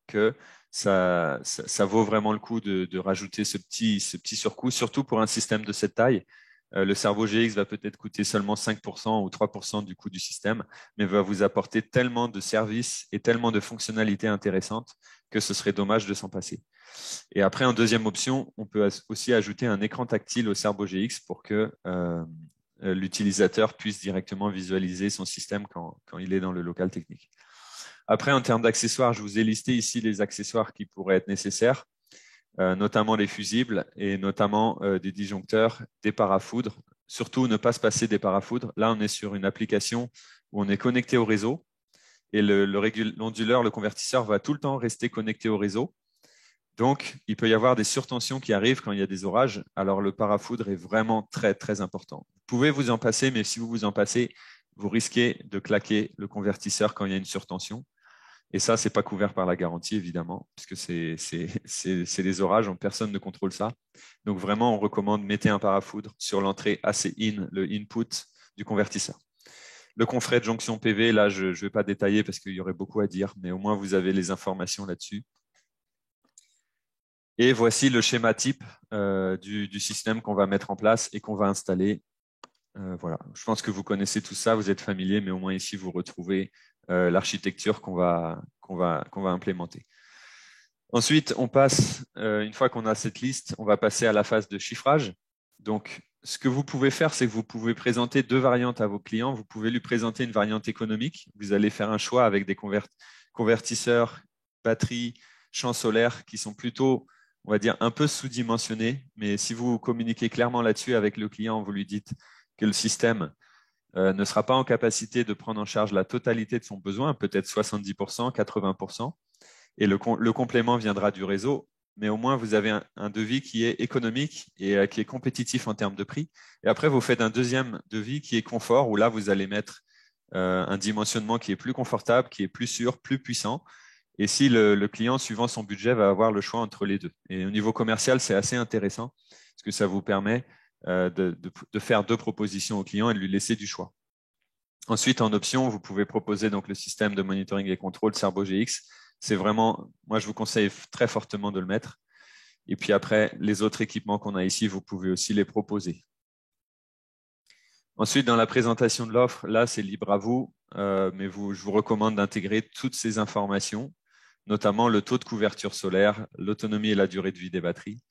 que ça vaut vraiment le coup de rajouter ce petit surcoût, surtout pour un système de cette taille. Le Serbo GX va peut-être coûter seulement 5% ou 3% du coût du système, mais va vous apporter tellement de services et tellement de fonctionnalités intéressantes que ce serait dommage de s'en passer. Et après, en deuxième option, on peut aussi ajouter un écran tactile au Serbo GX pour que l'utilisateur puisse directement visualiser son système quand il est dans le local technique. Après, en termes d'accessoires, je vous ai listé ici les accessoires qui pourraient être nécessaires, notamment les fusibles et notamment des disjoncteurs, des parafoudres. Surtout, ne pas se passer des parafoudres. Là, on est sur une application où on est connecté au réseau et l'onduleur, le convertisseur va tout le temps rester connecté au réseau. Donc, il peut y avoir des surtensions qui arrivent quand il y a des orages. Alors, le parafoudre est vraiment très, très important. Vous pouvez vous en passer, mais si vous vous en passez, vous risquez de claquer le convertisseur quand il y a une surtension. Et ça, ce n'est pas couvert par la garantie, évidemment, puisque c'est des orages, donc personne ne contrôle ça. Donc vraiment, on recommande mettez un parafoudre sur l'entrée AC-in, le input du convertisseur. Le coffret de jonction PV, là, je ne vais pas détailler parce qu'il y aurait beaucoup à dire, mais au moins vous avez les informations là-dessus. Et voici le schéma type du système qu'on va mettre en place et qu'on va installer. Voilà. Je pense que vous connaissez tout ça, vous êtes familier, mais au moins ici, vous retrouvez l'architecture qu'on va implémenter. Ensuite, on passe, une fois qu'on a cette liste, on va passer à la phase de chiffrage. Donc, ce que vous pouvez faire, c'est que vous pouvez présenter deux variantes à vos clients. Vous pouvez lui présenter une variante économique. Vous allez faire un choix avec des convertisseurs, batteries, champs solaires qui sont plutôt, on va dire, un peu sous-dimensionnés. Mais si vous communiquez clairement là-dessus avec le client, vous lui dites que le système ne sera pas en capacité de prendre en charge la totalité de son besoin, peut-être 70%, 80%, et le complément viendra du réseau, mais au moins vous avez un devis qui est économique et qui est compétitif en termes de prix. Et après, vous faites un deuxième devis qui est confort, où là, vous allez mettre un dimensionnement qui est plus confortable, qui est plus sûr, plus puissant, Et si le client, suivant son budget, va avoir le choix entre les deux. Et au niveau commercial, c'est assez intéressant parce que ça vous permet de faire deux propositions au client et de lui laisser du choix. Ensuite, en option, vous pouvez proposer donc le système de monitoring et contrôle Cerbo GX. C'est vraiment, moi, je vous conseille très fortement de le mettre. Et puis après, les autres équipements qu'on a ici, vous pouvez aussi les proposer. Ensuite, dans la présentation de l'offre, là, c'est libre à vous, mais je vous recommande d'intégrer toutes ces informations, notamment le taux de couverture solaire, l'autonomie et la durée de vie des batteries.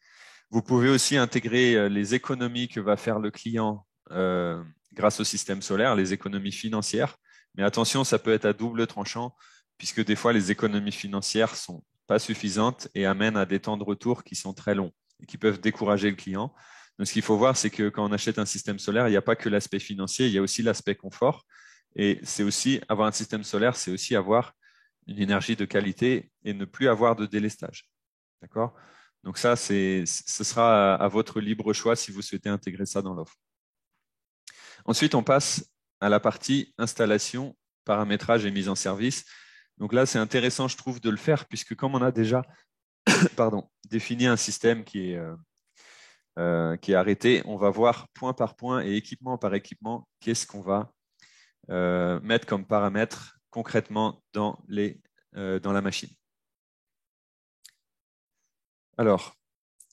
Vous pouvez aussi intégrer les économies que va faire le client grâce au système solaire, les économies financières. Mais attention, ça peut être à double tranchant, puisque des fois, les économies financières sont pas suffisantes et amènent à des temps de retour qui sont très longs et qui peuvent décourager le client. Donc, ce qu'il faut voir, c'est que quand on achète un système solaire, il n'y a pas que l'aspect financier, il y a aussi l'aspect confort. Et c'est aussi avoir un système solaire, c'est aussi avoir une énergie de qualité et ne plus avoir de délestage. D'accord? Donc ça, ce sera à votre libre choix si vous souhaitez intégrer ça dans l'offre. Ensuite, on passe à la partie installation, paramétrage et mise en service. Donc là, c'est intéressant, je trouve, de le faire puisque comme on a déjà défini un système qui est arrêté, on va voir point par point et équipement par équipement qu'est-ce qu'on va mettre comme paramètres concrètement dans la machine. Alors,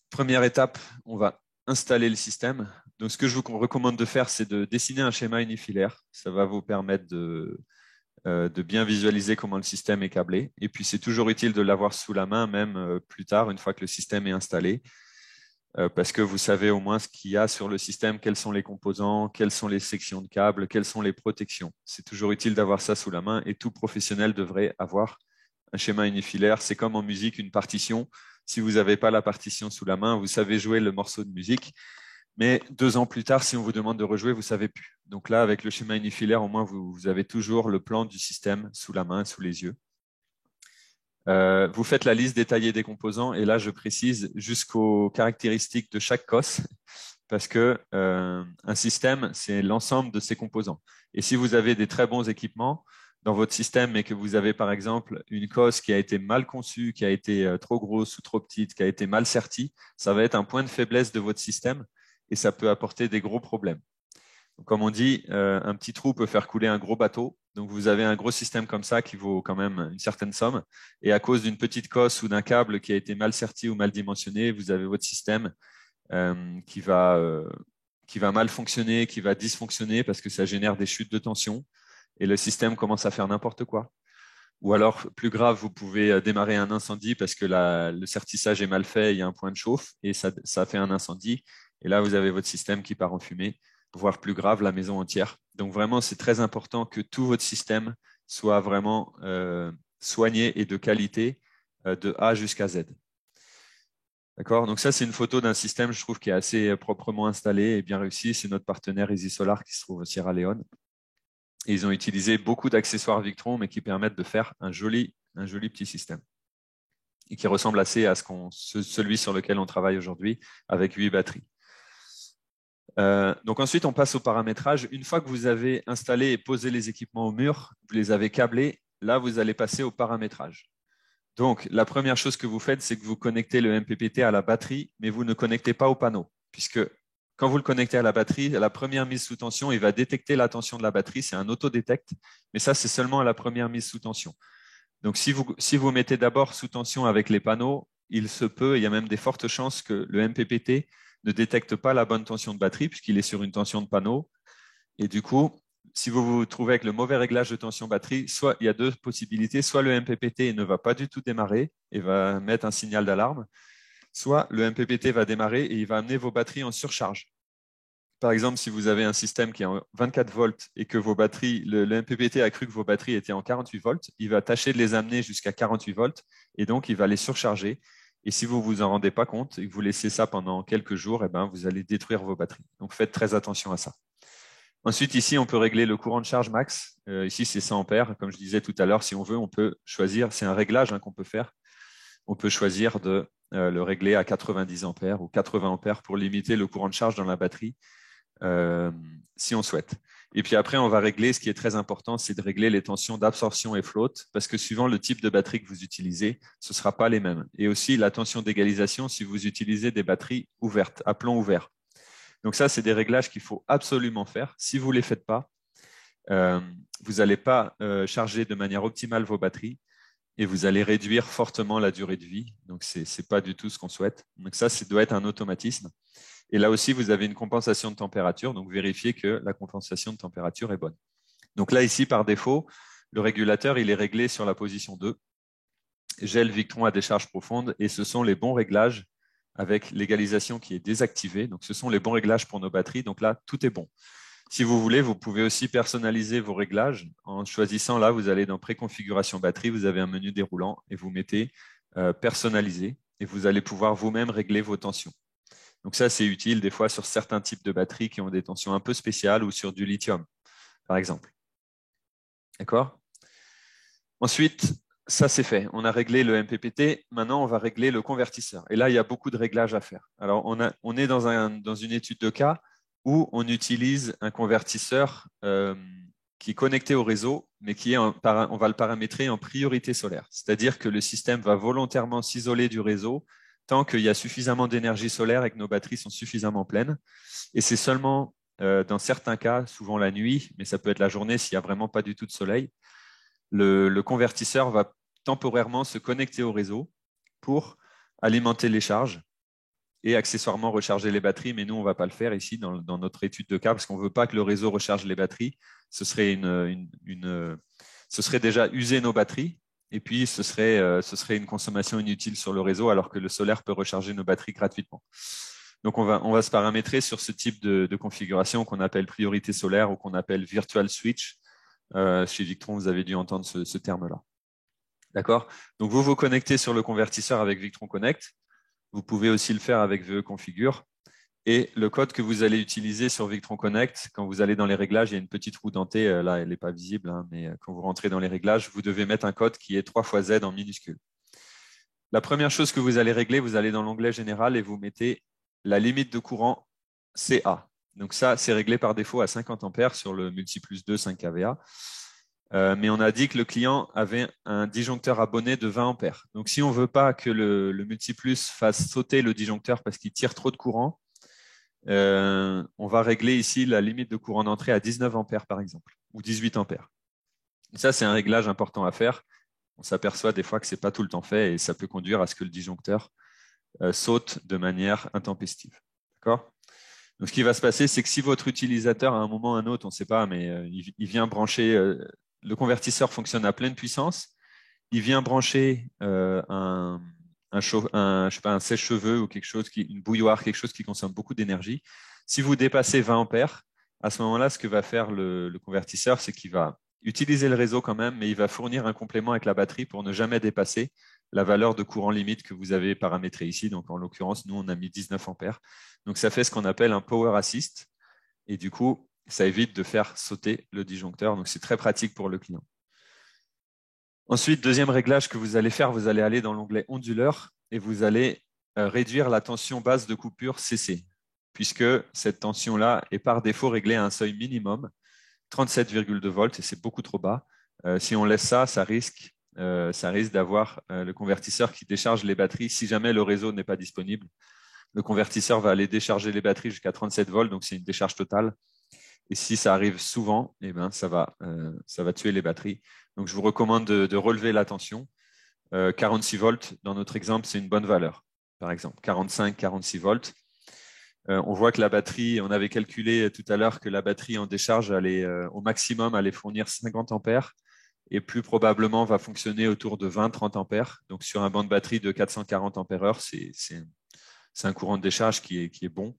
première étape, on va installer le système. Donc, ce que je vous recommande de faire, c'est de dessiner un schéma unifilaire. Ça va vous permettre de bien visualiser comment le système est câblé. Et puis, c'est toujours utile de l'avoir sous la main, même plus tard, une fois que le système est installé, parce que vous savez au moins ce qu'il y a sur le système, quels sont les composants, quelles sont les sections de câbles, quelles sont les protections. C'est toujours utile d'avoir ça sous la main et tout professionnel devrait avoir un schéma unifilaire. C'est comme en musique, une partition. Si vous n'avez pas la partition sous la main, vous savez jouer le morceau de musique. Mais 2 ans plus tard, si on vous demande de rejouer, vous ne savez plus. Donc là, avec le schéma unifilaire, au moins, vous avez toujours le plan du système sous la main, sous les yeux. Vous faites la liste détaillée des composants et là, je précise jusqu'aux caractéristiques de chaque COS parce que un système, c'est l'ensemble de ses composants. Et si vous avez des très bons équipements dans votre système, mais que vous avez par exemple une COS qui a été mal conçue, qui a été trop grosse ou trop petite, qui a été mal sertie, ça va être un point de faiblesse de votre système et ça peut apporter des gros problèmes. Donc, comme on dit, un petit trou peut faire couler un gros bateau. Donc, vous avez un gros système comme ça qui vaut quand même une certaine somme. Et à cause d'une petite cosse ou d'un câble qui a été mal serti ou mal dimensionné, vous avez votre système qui va mal fonctionner, qui va dysfonctionner parce que ça génère des chutes de tension et le système commence à faire n'importe quoi. Ou alors, plus grave, vous pouvez démarrer un incendie parce que le sertissage est mal fait, il y a un point de chauffe et ça fait un incendie. Et là, vous avez votre système qui part en fumée, voire plus grave, la maison entière. Donc vraiment, c'est très important que tout votre système soit vraiment soigné et de qualité de A jusqu'à Z. D'accord? Donc ça, c'est une photo d'un système, je trouve, qui est assez proprement installé et bien réussi. C'est notre partenaire Easy Solar qui se trouve au Sierra Leone. Et ils ont utilisé beaucoup d'accessoires Victron, mais qui permettent de faire un joli petit système. Et qui ressemble assez à celui sur lequel on travaille aujourd'hui, avec 8 batteries. Donc ensuite, on passe au paramétrage. Une fois que vous avez installé et posé les équipements au mur, vous les avez câblés, là, vous allez passer au paramétrage. Donc, la première chose que vous faites, c'est que vous connectez le MPPT à la batterie, mais vous ne connectez pas au panneau, puisque quand vous le connectez à la batterie, à la première mise sous tension, il va détecter la tension de la batterie. C'est un autodétect, mais ça, c'est seulement à la première mise sous tension. Donc, si vous mettez d'abord sous tension avec les panneaux, il se peut, il y a même des fortes chances que le MPPT ne détecte pas la bonne tension de batterie, puisqu'il est sur une tension de panneau. Et du coup, si vous vous trouvez avec le mauvais réglage de tension batterie, soit il y a 2 possibilités, soit le MPPT ne va pas du tout démarrer et va mettre un signal d'alarme, soit le MPPT va démarrer et il va amener vos batteries en surcharge. Par exemple, si vous avez un système qui est en 24 volts et que vos batteries, le MPPT a cru que vos batteries étaient en 48 volts, il va tâcher de les amener jusqu'à 48 volts et donc il va les surcharger. Et si vous ne vous en rendez pas compte et que vous laissez ça pendant quelques jours, eh ben, vous allez détruire vos batteries. Donc faites très attention à ça. Ensuite, ici, on peut régler le courant de charge max. Ici, c'est 100 ampères. Comme je disais tout à l'heure, si on veut, on peut choisir, c'est un réglage qu'on peut faire. On peut choisir de le régler à 90 ampères ou 80 ampères pour limiter le courant de charge dans la batterie si on souhaite. Et puis après, on va régler, ce qui est très important, c'est de régler les tensions d'absorption et flotte, parce que suivant le type de batterie que vous utilisez, ce ne sera pas les mêmes. Et aussi la tension d'égalisation si vous utilisez des batteries ouvertes, à plomb ouvert. Donc ça, c'est des réglages qu'il faut absolument faire. Si vous ne les faites pas, vous n'allez pas charger de manière optimale vos batteries et vous allez réduire fortement la durée de vie. Donc, ce n'est pas du tout ce qu'on souhaite. Donc ça doit être un automatisme. Et là aussi, vous avez une compensation de température. Donc, vérifiez que la compensation de température est bonne. Donc là, ici, par défaut, le régulateur, il est réglé sur la position 2. Gel Victron à décharge profonde. Et ce sont les bons réglages avec l'égalisation qui est désactivée. Donc, ce sont les bons réglages pour nos batteries. Donc là, tout est bon. Si vous voulez, vous pouvez aussi personnaliser vos réglages en choisissant, là, vous allez dans préconfiguration batterie, vous avez un menu déroulant et vous mettez personnaliser et vous allez pouvoir vous-même régler vos tensions. Donc ça, c'est utile des fois sur certains types de batteries qui ont des tensions un peu spéciales ou sur du lithium, par exemple. D'accord? Ensuite, ça c'est fait. On a réglé le MPPT. Maintenant, on va régler le convertisseur. Et là, il y a beaucoup de réglages à faire. Alors, on est dans une étude de cas où on utilise un convertisseur qui est connecté au réseau, mais on va le paramétrer en priorité solaire. C'est-à-dire que le système va volontairement s'isoler du réseau tant qu'il y a suffisamment d'énergie solaire et que nos batteries sont suffisamment pleines. Et c'est seulement dans certains cas, souvent la nuit, mais ça peut être la journée s'il n'y a vraiment pas du tout de soleil, le convertisseur va temporairement se connecter au réseau pour alimenter les charges et accessoirement recharger les batteries, mais nous, on ne va pas le faire ici dans notre étude de cas parce qu'on ne veut pas que le réseau recharge les batteries. Ce serait déjà user nos batteries et puis ce serait une consommation inutile sur le réseau alors que le solaire peut recharger nos batteries gratuitement. Donc, on va se paramétrer sur ce type de configuration qu'on appelle priorité solaire ou qu'on appelle virtual switch. Chez Victron, vous avez dû entendre ce terme-là. D'accord? Donc, vous vous connectez sur le convertisseur avec Victron Connect. Vous pouvez aussi le faire avec VE Configure. Et le code que vous allez utiliser sur Victron Connect, quand vous allez dans les réglages, il y a une petite roue dentée. Là, elle n'est pas visible, hein, mais quand vous rentrez dans les réglages, vous devez mettre un code qui est 3 fois Z en minuscule. La première chose que vous allez régler, vous allez dans l'onglet Général et vous mettez la limite de courant CA. Donc ça, c'est réglé par défaut à 50 ampères sur le Multiplus 2 5 kVA. Mais on a dit que le client avait un disjoncteur abonné de 20 ampères. Donc, si on ne veut pas que le Multiplus fasse sauter le disjoncteur parce qu'il tire trop de courant, on va régler ici la limite de courant d'entrée à 19 ampères, par exemple, ou 18 ampères. Et ça, c'est un réglage important à faire. On s'aperçoit des fois que ce n'est pas tout le temps fait et ça peut conduire à ce que le disjoncteur saute de manière intempestive. D'accord ? Donc, ce qui va se passer, c'est que si votre utilisateur, à un moment ou à un autre, on ne sait pas, mais il vient brancher, le convertisseur fonctionne à pleine puissance, il vient brancher un sèche-cheveux ou quelque chose, une bouilloire, quelque chose qui consomme beaucoup d'énergie. Si vous dépassez 20 ampères, à ce moment-là, ce que va faire le convertisseur, c'est qu'il va utiliser le réseau quand même, mais il va fournir un complément avec la batterie pour ne jamais dépasser la valeur de courant limite que vous avez paramétrée ici. Donc, en l'occurrence, nous, on a mis 19 ampères. Donc, ça fait ce qu'on appelle un power assist. Et du coup, ça évite de faire sauter le disjoncteur. Donc, c'est très pratique pour le client. Ensuite, deuxième réglage que vous allez faire, vous allez aller dans l'onglet onduleur et vous allez réduire la tension basse de coupure CC, puisque cette tension-là est par défaut réglée à un seuil minimum, 37,2 volts, et c'est beaucoup trop bas. Si on laisse ça, ça risque d'avoir le convertisseur qui décharge les batteries si jamais le réseau n'est pas disponible. Le convertisseur va aller décharger les batteries jusqu'à 37 volts, donc c'est une décharge totale. Et si ça arrive souvent, eh ben, ça va tuer les batteries. Donc, je vous recommande de relever la tension. 46 volts, dans notre exemple, c'est une bonne valeur. Par exemple, 45, 46 volts. On voit que la batterie, on avait calculé tout à l'heure que la batterie en décharge allait au maximum allait fournir 50 ampères et plus probablement va fonctionner autour de 20-30 ampères. Donc, sur un banc de batterie de 440 ampères-heure, c'est un courant de décharge qui est bon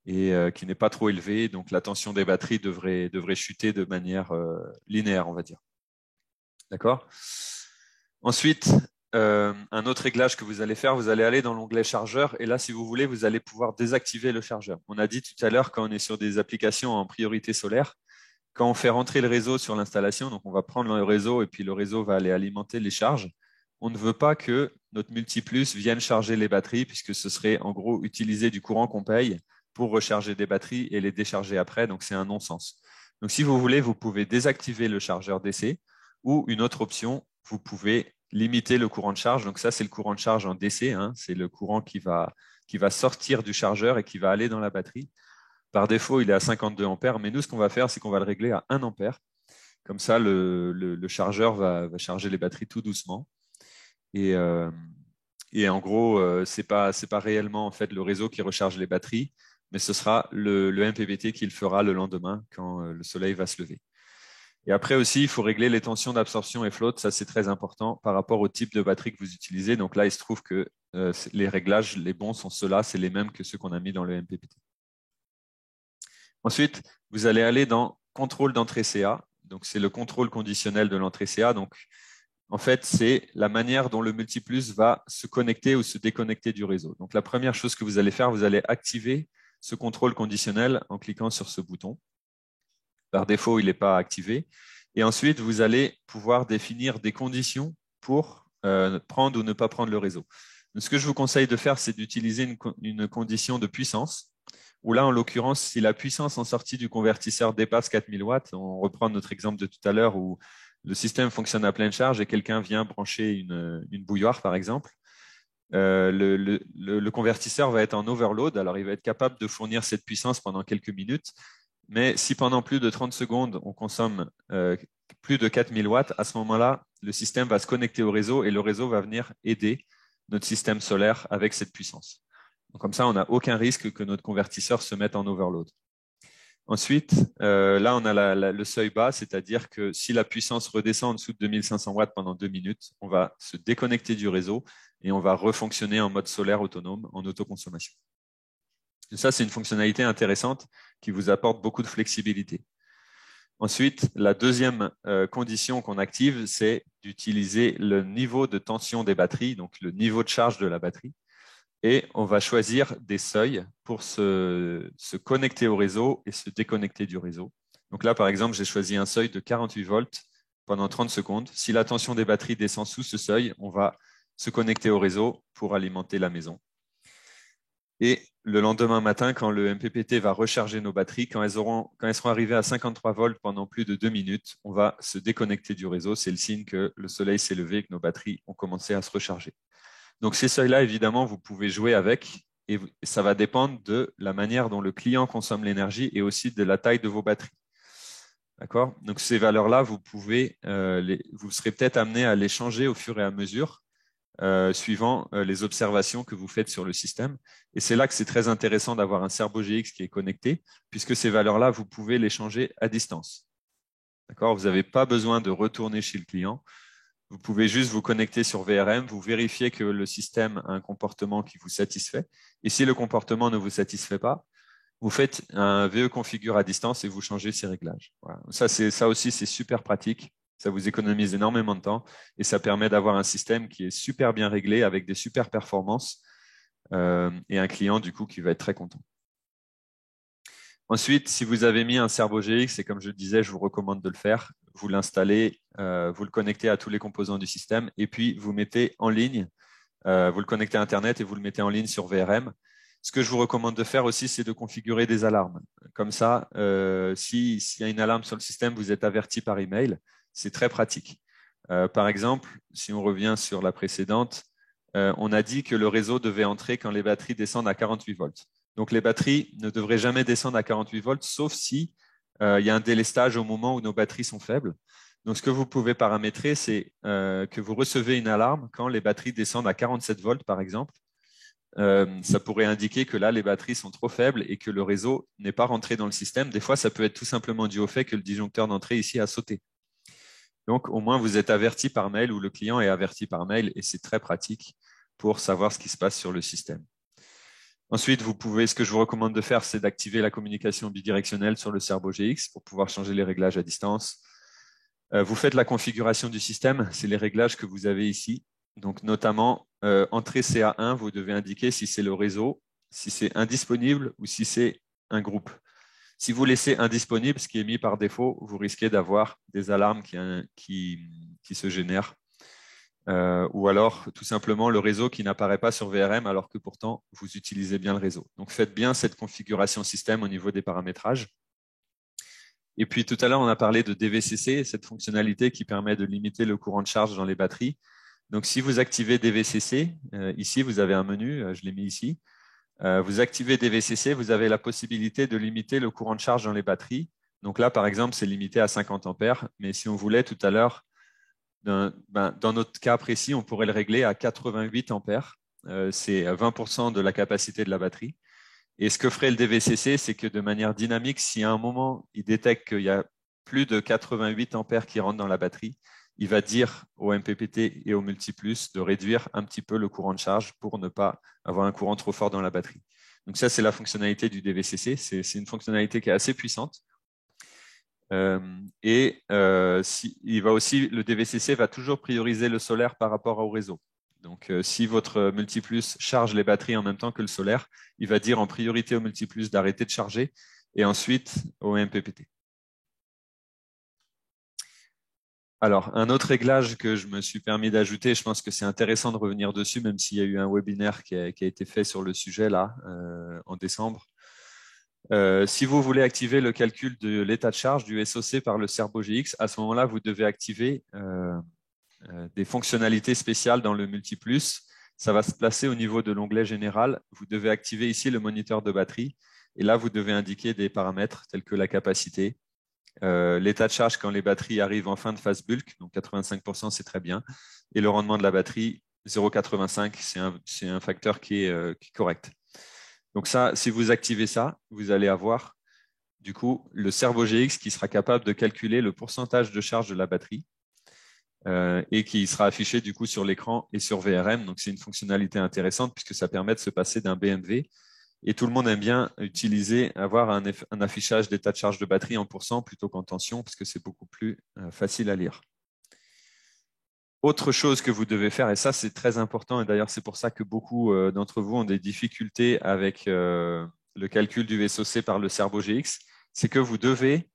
et qui n'est pas trop élevé. Donc, la tension des batteries devrait chuter de manière linéaire, on va dire. D'accord ? Ensuite, un autre réglage que vous allez faire, vous allez aller dans l'onglet chargeur et là, si vous voulez, vous allez pouvoir désactiver le chargeur. On a dit tout à l'heure, quand on est sur des applications en priorité solaire, quand on fait rentrer le réseau sur l'installation, donc on va prendre le réseau et puis le réseau va aller alimenter les charges, on ne veut pas que notre multiplus vienne charger les batteries puisque ce serait en gros utiliser du courant qu'on paye pour recharger des batteries et les décharger après, donc c'est un non-sens. Donc, si vous voulez, vous pouvez désactiver le chargeur DC ou une autre option, vous pouvez limiter le courant de charge. Donc, ça, c'est le courant de charge en DC. Hein. C'est le courant qui va sortir du chargeur et qui va aller dans la batterie. Par défaut, il est à 52 ampères, mais nous, ce qu'on va faire, c'est qu'on va le régler à 1 ampère. Comme ça, le chargeur va charger les batteries tout doucement. Et en gros, ce n'est pas réellement en fait, le réseau qui recharge les batteries, mais ce sera le MPPT qui le fera le lendemain quand le soleil va se lever. Et après aussi, il faut régler les tensions d'absorption et flotte. Ça, c'est très important par rapport au type de batterie que vous utilisez. Donc là, il se trouve que les réglages, les bons sont ceux-là, c'est les mêmes que ceux qu'on a mis dans le MPPT. Ensuite, vous allez aller dans contrôle d'entrée CA. Donc, c'est le contrôle conditionnel de l'entrée CA. Donc, en fait, c'est la manière dont le multiplus va se connecter ou se déconnecter du réseau. Donc, la première chose que vous allez faire, vous allez activer ce contrôle conditionnel en cliquant sur ce bouton. Par défaut, il n'est pas activé. Et ensuite, vous allez pouvoir définir des conditions pour prendre ou ne pas prendre le réseau. Donc, ce que je vous conseille de faire, c'est d'utiliser une condition de puissance, où là, en l'occurrence, si la puissance en sortie du convertisseur dépasse 4000 watts, on reprend notre exemple de tout à l'heure où le système fonctionne à pleine charge et quelqu'un vient brancher une bouilloire, par exemple, le convertisseur va être en overload. Alors, il va être capable de fournir cette puissance pendant quelques minutes. Mais si pendant plus de 30 secondes, on consomme plus de 4000 watts, à ce moment-là, le système va se connecter au réseau et le réseau va venir aider notre système solaire avec cette puissance. Donc, comme ça, on n'a aucun risque que notre convertisseur se mette en overload. Ensuite, là, on a le seuil bas, c'est-à-dire que si la puissance redescend en dessous de 2500 watts pendant 2 minutes, on va se déconnecter du réseau et on va refonctionner en mode solaire autonome, en autoconsommation. Et ça, c'est une fonctionnalité intéressante qui vous apporte beaucoup de flexibilité. Ensuite, la deuxième condition qu'on active, c'est d'utiliser le niveau de tension des batteries, donc le niveau de charge de la batterie. Et on va choisir des seuils pour se connecter au réseau et se déconnecter du réseau. Donc là, par exemple, j'ai choisi un seuil de 48 volts pendant 30 secondes. Si la tension des batteries descend sous ce seuil, on va se connecter au réseau pour alimenter la maison. Et le lendemain matin, quand le MPPT va recharger nos batteries, quand elles seront arrivées à 53 volts pendant plus de 2 minutes, on va se déconnecter du réseau. C'est le signe que le soleil s'est levé et que nos batteries ont commencé à se recharger. Donc, ces seuils-là, évidemment, vous pouvez jouer avec et ça va dépendre de la manière dont le client consomme l'énergie et aussi de la taille de vos batteries. D'accord ? Donc, ces valeurs-là, vous serez peut-être amené à les changer au fur et à mesure, suivant les observations que vous faites sur le système. Et c'est là que c'est très intéressant d'avoir un Cerbo GX qui est connecté, puisque ces valeurs-là, vous pouvez les changer à distance. D'accord ? Vous n'avez pas besoin de retourner chez le client. Vous pouvez juste vous connecter sur VRM, vous vérifiez que le système a un comportement qui vous satisfait. Et si le comportement ne vous satisfait pas, vous faites un VE configure à distance et vous changez ces réglages. Voilà. Ça aussi, c'est super pratique. Ça vous économise énormément de temps et ça permet d'avoir un système qui est super bien réglé avec des super performances et un client du coup qui va être très content. Ensuite, si vous avez mis un Cerbo GX, et comme je le disais, je vous recommande de le faire, vous l'installez, vous le connectez à tous les composants du système, et puis vous mettez en ligne, vous le connectez à Internet et vous le mettez en ligne sur VRM. Ce que je vous recommande de faire aussi, c'est de configurer des alarmes. Comme ça, s'il y a une alarme sur le système, vous êtes averti par email. C'est très pratique. Par exemple, si on revient sur la précédente, on a dit que le réseau devait entrer quand les batteries descendent à 48 volts. Donc, les batteries ne devraient jamais descendre à 48 volts, sauf si il y a un délestage au moment où nos batteries sont faibles. Donc, ce que vous pouvez paramétrer, c'est que vous recevez une alarme quand les batteries descendent à 47 volts, par exemple. Ça pourrait indiquer que là, les batteries sont trop faibles et que le réseau n'est pas rentré dans le système. Des fois, ça peut être tout simplement dû au fait que le disjoncteur d'entrée ici a sauté. Donc, au moins, vous êtes averti par mail ou le client est averti par mail et c'est très pratique pour savoir ce qui se passe sur le système. Ensuite, ce que je vous recommande de faire, c'est d'activer la communication bidirectionnelle sur le Cerbo GX pour pouvoir changer les réglages à distance. Vous faites la configuration du système, c'est les réglages que vous avez ici. Donc, notamment, entrée CA1, vous devez indiquer si c'est le réseau, si c'est indisponible ou si c'est un groupe. Si vous laissez indisponible, ce qui est mis par défaut, vous risquez d'avoir des alarmes qui se génèrent. Ou alors, tout simplement, le réseau qui n'apparaît pas sur VRM alors que pourtant, vous utilisez bien le réseau. Donc, faites bien cette configuration système au niveau des paramétrages. Et puis tout à l'heure, on a parlé de DVCC, cette fonctionnalité qui permet de limiter le courant de charge dans les batteries. Donc, si vous activez DVCC, ici, vous avez un menu, je l'ai mis ici. Vous activez DVCC, vous avez la possibilité de limiter le courant de charge dans les batteries. Donc là, par exemple, c'est limité à 50 ampères. Mais si on voulait tout à l'heure, dans notre cas précis, on pourrait le régler à 88 ampères. C'est 20% de la capacité de la batterie. Et ce que ferait le DVCC, c'est que de manière dynamique, si à un moment, il détecte qu'il y a plus de 88 ampères qui rentrent dans la batterie, il va dire au MPPT et au Multiplus de réduire un petit peu le courant de charge pour ne pas avoir un courant trop fort dans la batterie. Donc ça, c'est la fonctionnalité du DVCC. C'est une fonctionnalité qui est assez puissante. Le DVCC va toujours prioriser le solaire par rapport au réseau. Donc, si votre Multiplus charge les batteries en même temps que le solaire, il va dire en priorité au Multiplus d'arrêter de charger et ensuite au MPPT. Alors, un autre réglage que je me suis permis d'ajouter, je pense que c'est intéressant de revenir dessus, même s'il y a eu un webinaire qui a été fait sur le sujet là en décembre. Si vous voulez activer le calcul de l'état de charge du SOC par le Cerbo GX, à ce moment-là, vous devez activer des fonctionnalités spéciales dans le Multiplus. Ça va se placer au niveau de l'onglet général. Vous devez activer ici le moniteur de batterie. Et là, vous devez indiquer des paramètres tels que la capacité, l'état de charge quand les batteries arrivent en fin de phase bulk, donc 85%, c'est très bien. Et le rendement de la batterie, 0,85, c'est un facteur qui est correct. Donc ça, si vous activez ça, vous allez avoir du coup le Cerbo GX qui sera capable de calculer le pourcentage de charge de la batterie et qui sera affiché du coup sur l'écran et sur VRM. Donc c'est une fonctionnalité intéressante puisque ça permet de se passer d'un BMW. Et tout le monde aime bien avoir un affichage d'état de charge de batterie en pourcent plutôt qu'en tension parce que c'est beaucoup plus facile à lire. Autre chose que vous devez faire, et ça c'est très important, et d'ailleurs c'est pour ça que beaucoup d'entre vous ont des difficultés avec le calcul du SOC par le Cerbo GX, c'est que vous devez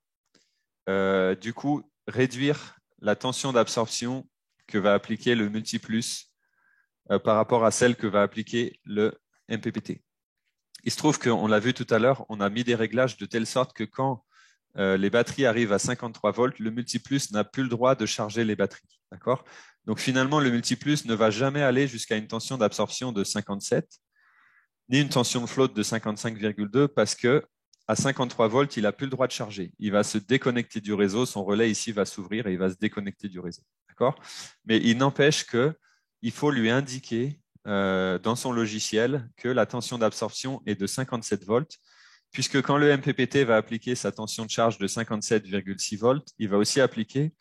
du coup réduire la tension d'absorption que va appliquer le Multiplus par rapport à celle que va appliquer le MPPT. Il se trouve qu'on l'a vu tout à l'heure, on a mis des réglages de telle sorte que quand les batteries arrivent à 53 volts, le Multiplus n'a plus le droit de charger les batteries. D'accord ? Donc finalement, le Multiplus ne va jamais aller jusqu'à une tension d'absorption de 57, ni une tension de float de 55,2 parce que à 53 volts, il n'a plus le droit de charger. Il va se déconnecter du réseau, son relais ici va s'ouvrir et il va se déconnecter du réseau. D'accord ? Mais il n'empêche qu'il faut lui indiquer dans son logiciel que la tension d'absorption est de 57 volts, puisque quand le MPPT va appliquer sa tension de charge de 57,6 volts, il va aussi appliquer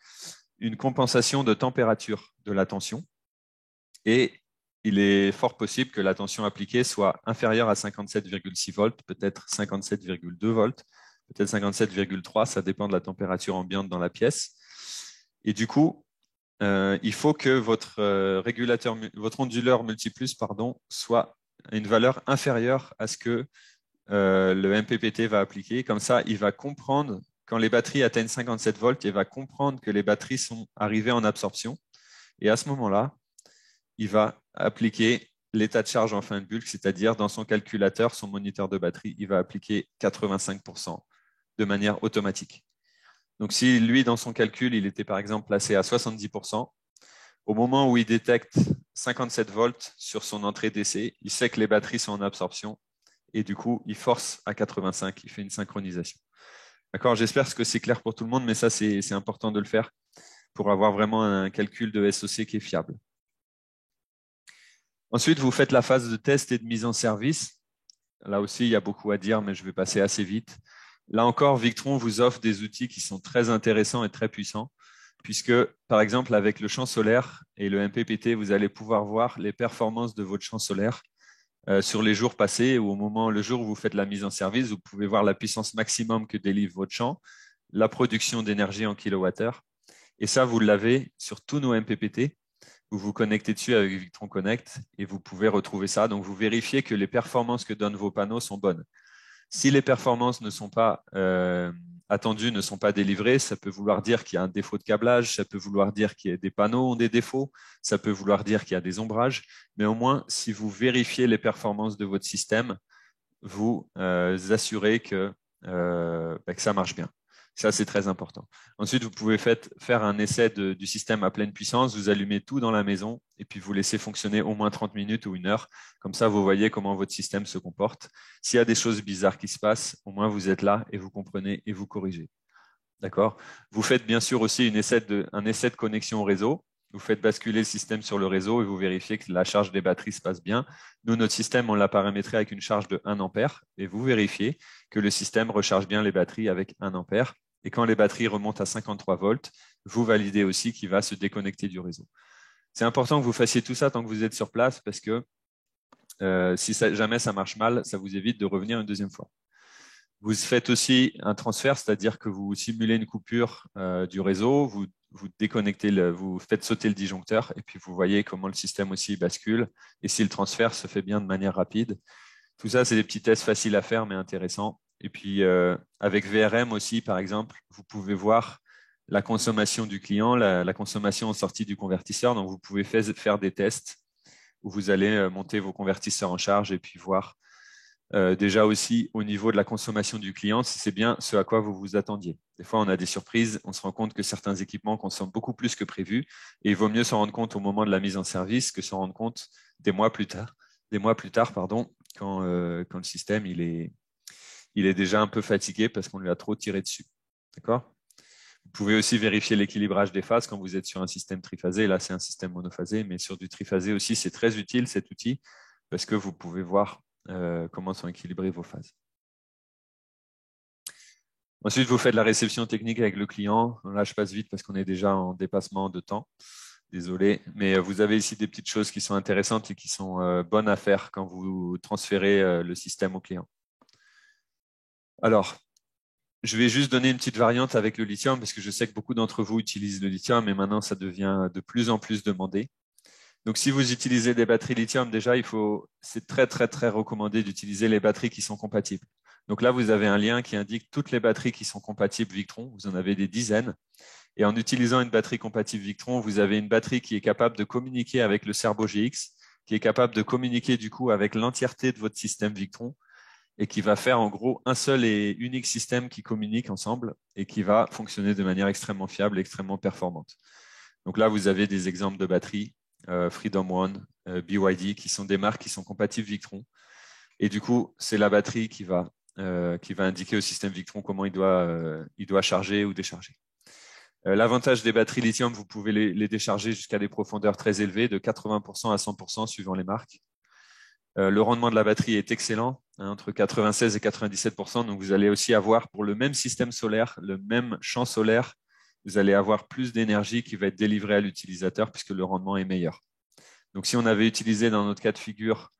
une compensation de température de la tension. Et il est fort possible que la tension appliquée soit inférieure à 57,6 volts, peut-être 57,2 volts, peut-être 57,3, ça dépend de la température ambiante dans la pièce. Et du coup, il faut que votre onduleur multiplus soit à une valeur inférieure à ce que le MPPT va appliquer. Comme ça, il va comprendre, quand les batteries atteignent 57 volts, il va comprendre que les batteries sont arrivées en absorption. Et à ce moment-là, il va appliquer l'état de charge en fin de bulk, c'est-à-dire dans son calculateur, son moniteur de batterie, il va appliquer 85% de manière automatique. Donc, si lui, dans son calcul, il était par exemple placé à 70%, au moment où il détecte 57 volts sur son entrée DC, il sait que les batteries sont en absorption et du coup, il force à 85, il fait une synchronisation. D'accord ? J'espère que c'est clair pour tout le monde, mais ça, c'est important de le faire pour avoir vraiment un calcul de SOC qui est fiable. Ensuite, vous faites la phase de test et de mise en service. Là aussi, il y a beaucoup à dire, mais je vais passer assez vite. Là encore, Victron vous offre des outils qui sont très intéressants et très puissants, puisque, par exemple, avec le champ solaire et le MPPT, vous allez pouvoir voir les performances de votre champ solaire sur les jours passés ou le jour où vous faites la mise en service. Vous pouvez voir la puissance maximum que délivre votre champ, la production d'énergie en kilowattheure. Et ça, vous l'avez sur tous nos MPPT. Vous vous connectez dessus avec Victron Connect et vous pouvez retrouver ça. Donc, vous vérifiez que les performances que donnent vos panneaux sont bonnes. Si les performances ne sont pas attendues, ne sont pas délivrées, ça peut vouloir dire qu'il y a un défaut de câblage, ça peut vouloir dire que des panneaux ont des défauts, ça peut vouloir dire qu'il y a des ombrages. Mais au moins, si vous vérifiez les performances de votre système, vous assurez que ça marche bien. Ça, c'est très important. Ensuite, vous pouvez faire un essai du système à pleine puissance. Vous allumez tout dans la maison et puis vous laissez fonctionner au moins 30 minutes ou 1 heure. Comme ça, vous voyez comment votre système se comporte. S'il y a des choses bizarres qui se passent, au moins vous êtes là et vous comprenez et vous corrigez. D'accord? Vous faites bien sûr aussi un essai de connexion au réseau. Vous faites basculer le système sur le réseau et vous vérifiez que la charge des batteries se passe bien. Nous, notre système, on l'a paramétré avec une charge de 1 ampère et vous vérifiez que le système recharge bien les batteries avec 1 ampère. Et quand les batteries remontent à 53 volts, vous validez aussi qu'il va se déconnecter du réseau. C'est important que vous fassiez tout ça tant que vous êtes sur place parce que si jamais ça marche mal, ça vous évite de revenir une deuxième fois. Vous faites aussi un transfert, c'est-à-dire que vous simulez une coupure du réseau, vous déconnectez, vous faites sauter le disjoncteur et puis vous voyez comment le système aussi bascule et si le transfert se fait bien de manière rapide. Tout ça, c'est des petits tests faciles à faire mais intéressants. Et puis avec VRM aussi, par exemple, vous pouvez voir la consommation du client, la consommation en sortie du convertisseur. Donc, vous pouvez faire des tests où vous allez monter vos convertisseurs en charge et puis voir déjà aussi au niveau de la consommation du client, si c'est bien ce à quoi vous vous attendiez. Des fois, on a des surprises, on se rend compte que certains équipements consomment beaucoup plus que prévu et il vaut mieux s'en rendre compte au moment de la mise en service que s'en rendre compte des mois plus tard, quand le système il est déjà un peu fatigué parce qu'on lui a trop tiré dessus. D'accord? Vous pouvez aussi vérifier l'équilibrage des phases quand vous êtes sur un système triphasé. Là, c'est un système monophasé, mais sur du triphasé aussi, c'est très utile cet outil parce que vous pouvez voir comment sont équilibrées vos phases. Ensuite, vous faites la réception technique avec le client. Là, je passe vite parce qu'on est déjà en dépassement de temps. Désolé, mais vous avez ici des petites choses qui sont intéressantes et qui sont bonnes à faire quand vous transférez le système au client. Alors, je vais juste donner une petite variante avec le lithium parce que je sais que beaucoup d'entre vous utilisent le lithium et maintenant, ça devient de plus en plus demandé. Donc, si vous utilisez des batteries lithium, déjà, c'est très, très, très recommandé d'utiliser les batteries qui sont compatibles. Donc là, vous avez un lien qui indique toutes les batteries qui sont compatibles Victron. Vous en avez des dizaines. Et en utilisant une batterie compatible Victron, vous avez une batterie qui est capable de communiquer avec le Cerbo GX, qui est capable de communiquer du coup avec l'entièreté de votre système Victron et qui va faire en gros un seul et unique système qui communique ensemble et qui va fonctionner de manière extrêmement fiable et extrêmement performante. Donc là, vous avez des exemples de batteries. Freedom One, BYD, qui sont des marques qui sont compatibles Victron. Et du coup, c'est la batterie qui va indiquer au système Victron comment il doit charger ou décharger. L'avantage des batteries lithium, vous pouvez les décharger jusqu'à des profondeurs très élevées, de 80% à 100% suivant les marques. Le rendement de la batterie est excellent, entre 96 et 97%. Donc, vous allez aussi avoir, pour le même système solaire, le même champ solaire, vous allez avoir plus d'énergie qui va être délivrée à l'utilisateur puisque le rendement est meilleur. Donc, si on avait utilisé dans notre cas de figure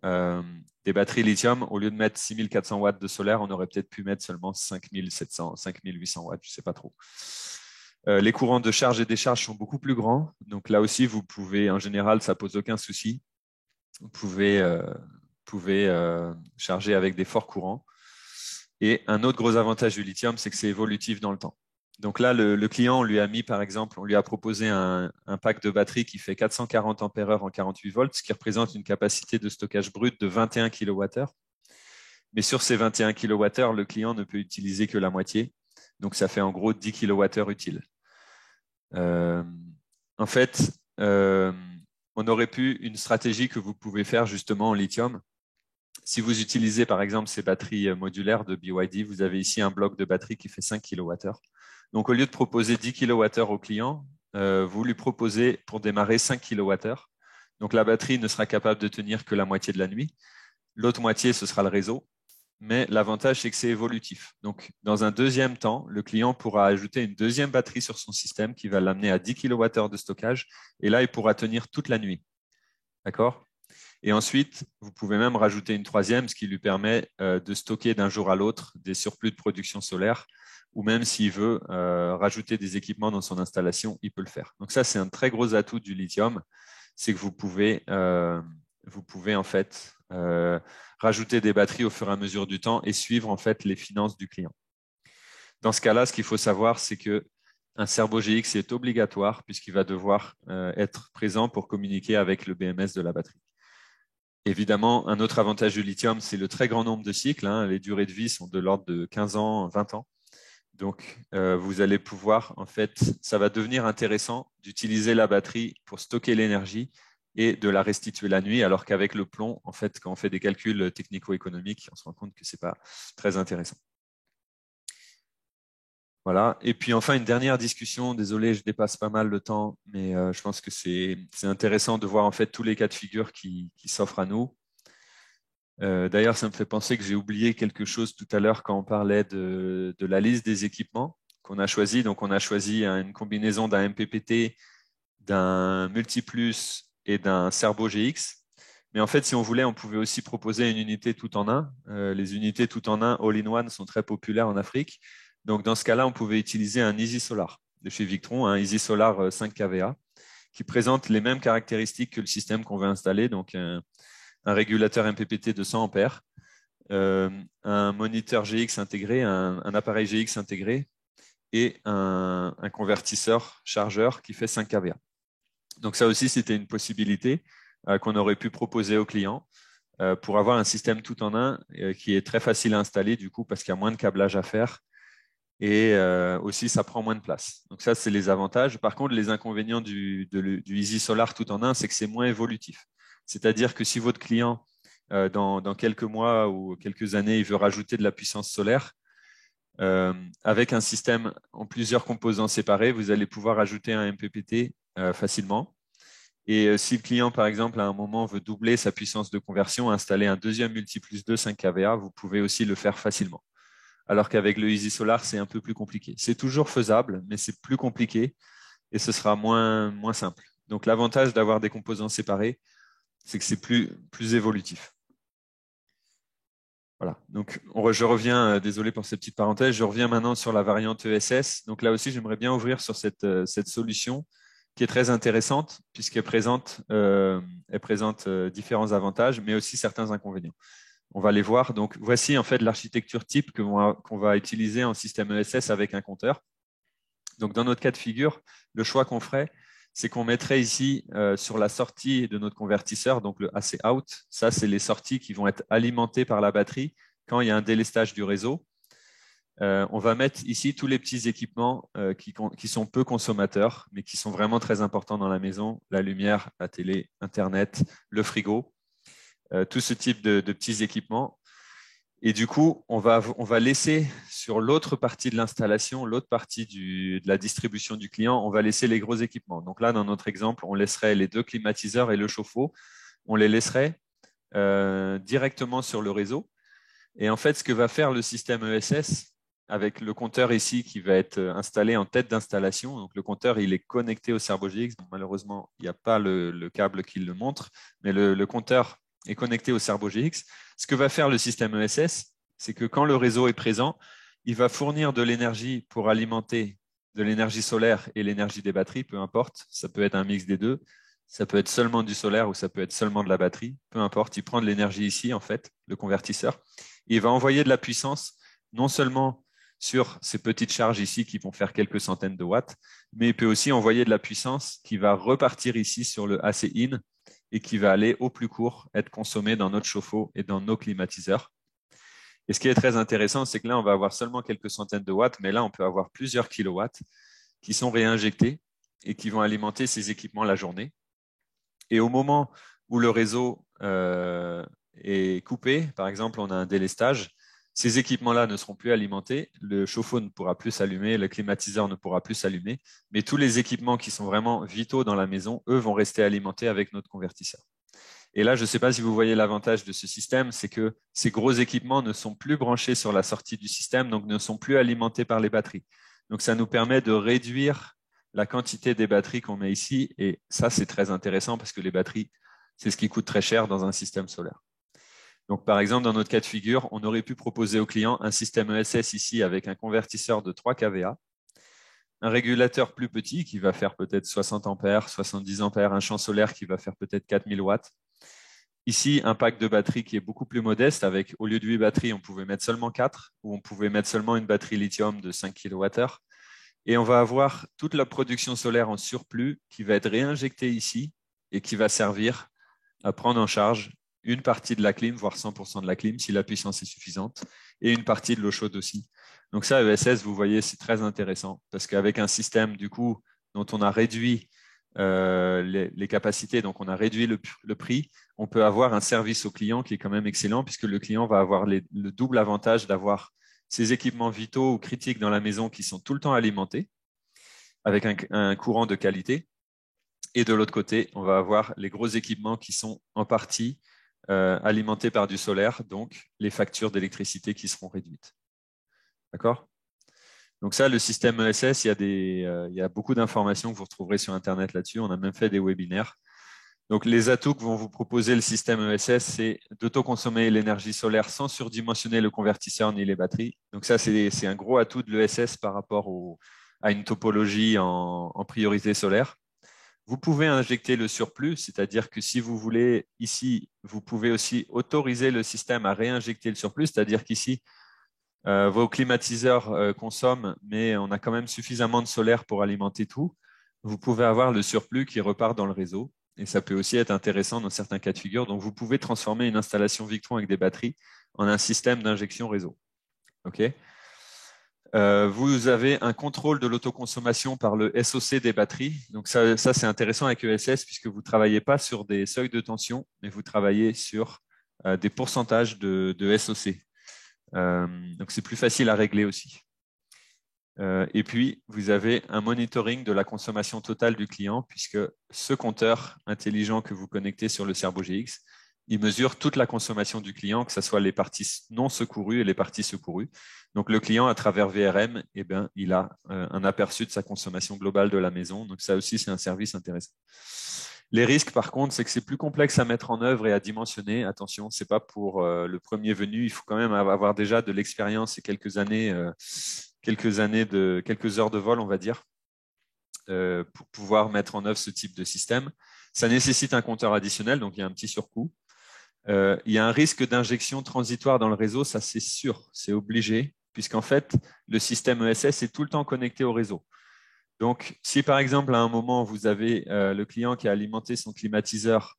des batteries lithium, au lieu de mettre 6400 watts de solaire, on aurait peut-être pu mettre seulement 5700, 5800 watts, je ne sais pas trop. Les courants de charge et décharge sont beaucoup plus grands. Donc là aussi, vous pouvez, en général, ça pose aucun souci. Vous pouvez charger avec des forts courants. Et un autre gros avantage du lithium, c'est que c'est évolutif dans le temps. Donc là, le client, on lui a mis, par exemple, on lui a proposé un pack de batterie qui fait 440 ampères-heure en 48 volts, ce qui représente une capacité de stockage brut de 21 kWh. Mais sur ces 21 kWh, le client ne peut utiliser que la moitié. Donc ça fait en gros 10 kWh utiles. En fait, on aurait pu une stratégie que vous pouvez faire justement en lithium. Si vous utilisez par exemple ces batteries modulaires de BYD, vous avez ici un bloc de batterie qui fait 5 kWh. Donc au lieu de proposer 10 kWh au client, vous lui proposez pour démarrer 5 kWh. Donc la batterie ne sera capable de tenir que la moitié de la nuit. L'autre moitié, ce sera le réseau. Mais l'avantage, c'est que c'est évolutif. Donc, dans un deuxième temps, le client pourra ajouter une deuxième batterie sur son système qui va l'amener à 10 kWh de stockage. Et là, il pourra tenir toute la nuit. D'accord ? Et ensuite, vous pouvez même rajouter une troisième, ce qui lui permet de stocker d'un jour à l'autre des surplus de production solaire. Ou même s'il veut rajouter des équipements dans son installation, il peut le faire. Donc ça, c'est un très gros atout du lithium. C'est que vous pouvez en fait rajouter des batteries au fur et à mesure du temps et suivre en fait les finances du client. Dans ce cas-là, ce qu'il faut savoir, c'est que un Cerbo GX est obligatoire puisqu'il va devoir être présent pour communiquer avec le BMS de la batterie. Évidemment, un autre avantage du lithium, c'est le très grand nombre de cycles. Les durées de vie sont de l'ordre de 15 ans, 20 ans. Donc, vous allez pouvoir, en fait, ça va devenir intéressant d'utiliser la batterie pour stocker l'énergie et de la restituer la nuit, alors qu'avec le plomb, en fait, quand on fait des calculs technico-économiques, on se rend compte que ce n'est pas très intéressant. Voilà. Et puis enfin, une dernière discussion. Désolé, je dépasse pas mal le temps, mais je pense que c'est intéressant de voir en fait tous les cas de figure qui s'offrent à nous. D'ailleurs, ça me fait penser que j'ai oublié quelque chose tout à l'heure quand on parlait de la liste des équipements qu'on a choisi. Donc, on a choisi une combinaison d'un MPPT, d'un Multiplus et d'un Serbo GX. Mais en fait, si on voulait, on pouvait aussi proposer une unité tout en un. Les unités tout en un all-in-one sont très populaires en Afrique. Donc, dans ce cas-là, on pouvait utiliser un Easy Solar de chez Victron, un Easy Solar 5 kVA, qui présente les mêmes caractéristiques que le système qu'on veut installer. Donc, un régulateur MPPT de 100 ampères, un moniteur GX intégré, un appareil GX intégré et un convertisseur chargeur qui fait 5 kVA. Donc ça aussi, c'était une possibilité qu'on aurait pu proposer aux clients pour avoir un système tout en un qui est très facile à installer du coup parce qu'il y a moins de câblage à faire et aussi ça prend moins de place. Donc ça, c'est les avantages. Par contre, les inconvénients du Easy Solar tout en un, c'est que c'est moins évolutif. C'est-à-dire que si votre client, dans quelques mois ou quelques années, il veut rajouter de la puissance solaire, avec un système en plusieurs composants séparés, vous allez pouvoir ajouter un MPPT facilement. Et si le client, par exemple, à un moment veut doubler sa puissance de conversion, installer un deuxième multiplus 2 5 kVA, vous pouvez aussi le faire facilement. Alors qu'avec le Easy Solar, c'est un peu plus compliqué. C'est toujours faisable, mais c'est plus compliqué et ce sera moins simple. Donc l'avantage d'avoir des composants séparés, c'est que c'est plus évolutif. Voilà. Donc je reviens, désolé pour cette petite parenthèse, je reviens maintenant sur la variante ESS. Donc là aussi, j'aimerais bien ouvrir sur cette solution qui est très intéressante puisqu'elle présente, différents avantages, mais aussi certains inconvénients. On va les voir. Donc voici en fait l'architecture type qu'on va utiliser en système ESS avec un compteur. Donc dans notre cas de figure, le choix qu'on ferait, c'est qu'on mettrait ici sur la sortie de notre convertisseur, donc le AC out. Ça, c'est les sorties qui vont être alimentées par la batterie quand il y a un délestage du réseau. On va mettre ici tous les petits équipements qui sont peu consommateurs, mais qui sont vraiment très importants dans la maison. La lumière, la télé, Internet, le frigo, tout ce type de petits équipements. Et du coup, on va laisser sur l'autre partie de l'installation, l'autre partie de la distribution du client, on va laisser les gros équipements. Donc là, dans notre exemple, on laisserait les 2 climatiseurs et le chauffe-eau. On les laisserait directement sur le réseau. Et en fait, ce que va faire le système ESS, avec le compteur ici qui va être installé en tête d'installation, donc le compteur, il est connecté au Serbo GX. Donc, malheureusement, il n'y a pas le câble qui le montre, mais le compteur est connecté au Serbo GX. Ce que va faire le système ESS, c'est que quand le réseau est présent, il va fournir de l'énergie pour alimenter de l'énergie solaire et l'énergie des batteries, peu importe. Ça peut être un mix des deux. Ça peut être seulement du solaire ou ça peut être seulement de la batterie. Peu importe, il prend de l'énergie ici, en fait, le convertisseur. Et il va envoyer de la puissance, non seulement sur ces petites charges ici qui vont faire quelques centaines de watts, mais il peut aussi envoyer de la puissance qui va repartir ici sur le AC in et qui va aller au plus court, être consommé dans notre chauffe-eau et dans nos climatiseurs. Et ce qui est très intéressant, c'est que là, on va avoir seulement quelques centaines de watts, mais là, on peut avoir plusieurs kilowatts qui sont réinjectés et qui vont alimenter ces équipements la journée. Et au moment où le réseau est coupé, par exemple, on a un délestage, ces équipements-là ne seront plus alimentés, le chauffe-eau ne pourra plus s'allumer, le climatiseur ne pourra plus s'allumer, mais tous les équipements qui sont vraiment vitaux dans la maison, eux, vont rester alimentés avec notre convertisseur. Et là, je ne sais pas si vous voyez l'avantage de ce système, c'est que ces gros équipements ne sont plus branchés sur la sortie du système, donc ne sont plus alimentés par les batteries. Donc, ça nous permet de réduire la quantité des batteries qu'on met ici. Et ça, c'est très intéressant parce que les batteries, c'est ce qui coûte très cher dans un système solaire. Donc, par exemple, dans notre cas de figure, on aurait pu proposer au client un système ESS ici avec un convertisseur de 3 kVA, un régulateur plus petit qui va faire peut-être 60 ampères, 70 ampères, un champ solaire qui va faire peut-être 4000 watts. Ici, un pack de batterie qui est beaucoup plus modeste avec, au lieu de 8 batteries, on pouvait mettre seulement 4 ou on pouvait mettre seulement une batterie lithium de 5 kWh. Et on va avoir toute la production solaire en surplus qui va être réinjectée ici et qui va servir à prendre en charge une partie de la clim, voire 100% de la clim si la puissance est suffisante, et une partie de l'eau chaude aussi Donc ça, ESS, vous voyez, c'est très intéressant parce qu'avec un système du coup dont on a réduit les capacités, donc on a réduit le prix, on peut avoir un service au client qui est quand même excellent puisque le client va avoir le double avantage d'avoir ses équipements vitaux ou critiques dans la maison qui sont tout le temps alimentés avec un courant de qualité. Et de l'autre côté, on va avoir les gros équipements qui sont en partie alimentés par du solaire, donc les factures d'électricité qui seront réduites. D'accord ? Donc ça, le système ESS, il y a beaucoup d'informations que vous retrouverez sur Internet là-dessus. On a même fait des webinaires. Donc les atouts que vont vous proposer le système ESS, c'est d'autoconsommer l'énergie solaire sans surdimensionner le convertisseur ni les batteries. Donc ça, c'est un gros atout de l'ESS par rapport à une topologie en priorité solaire. Vous pouvez injecter le surplus, c'est-à-dire que si vous voulez ici, vous pouvez aussi autoriser le système à réinjecter le surplus, c'est-à-dire qu'ici, vos climatiseurs consomment, mais on a quand même suffisamment de solaire pour alimenter tout. Vous pouvez avoir le surplus qui repart dans le réseau. Et ça peut aussi être intéressant dans certains cas de figure. Donc, vous pouvez transformer une installation Victron avec des batteries en un système d'injection réseau. OK ? Vous avez un contrôle de l'autoconsommation par le SOC des batteries. Donc ça c'est intéressant avec ESS puisque vous ne travaillez pas sur des seuils de tension, mais vous travaillez sur des pourcentages de SOC. Donc c'est plus facile à régler aussi. Et puis, vous avez un monitoring de la consommation totale du client puisque ce compteur intelligent que vous connectez sur le Cerbo GX, il mesure toute la consommation du client, que ce soit les parties non secourues et les parties secourues. Donc, le client, à travers VRM, eh ben, il a un aperçu de sa consommation globale de la maison. Donc, ça aussi, c'est un service intéressant. Les risques, par contre, c'est que c'est plus complexe à mettre en œuvre et à dimensionner. Attention, c'est pas pour le premier venu. Il faut quand même avoir déjà de l'expérience et quelques heures de vol, on va dire, pour pouvoir mettre en œuvre ce type de système. Ça nécessite un compteur additionnel, donc il y a un petit surcoût. Il y a un risque d'injection transitoire dans le réseau, ça c'est sûr, c'est obligé, puisqu'en fait, le système ESS est tout le temps connecté au réseau. Donc, si par exemple, à un moment, vous avez le client qui a alimenté son climatiseur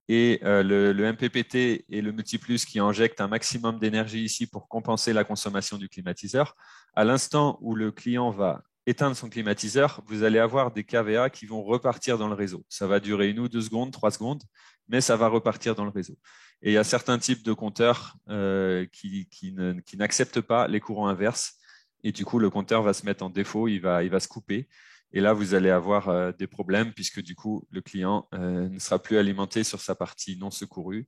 et le MPPT et le Multiplus qui injectent un maximum d'énergie ici pour compenser la consommation du climatiseur, à l'instant où le client va éteindre son climatiseur, vous allez avoir des KVA qui vont repartir dans le réseau. Ça va durer 1 ou 2 secondes, 3 secondes, mais ça va repartir dans le réseau. Et il y a certains types de compteurs qui n'acceptent pas les courants inverses. Et du coup, le compteur va se mettre en défaut, il va se couper. Et là, vous allez avoir des problèmes puisque du coup, le client ne sera plus alimenté sur sa partie non secourue.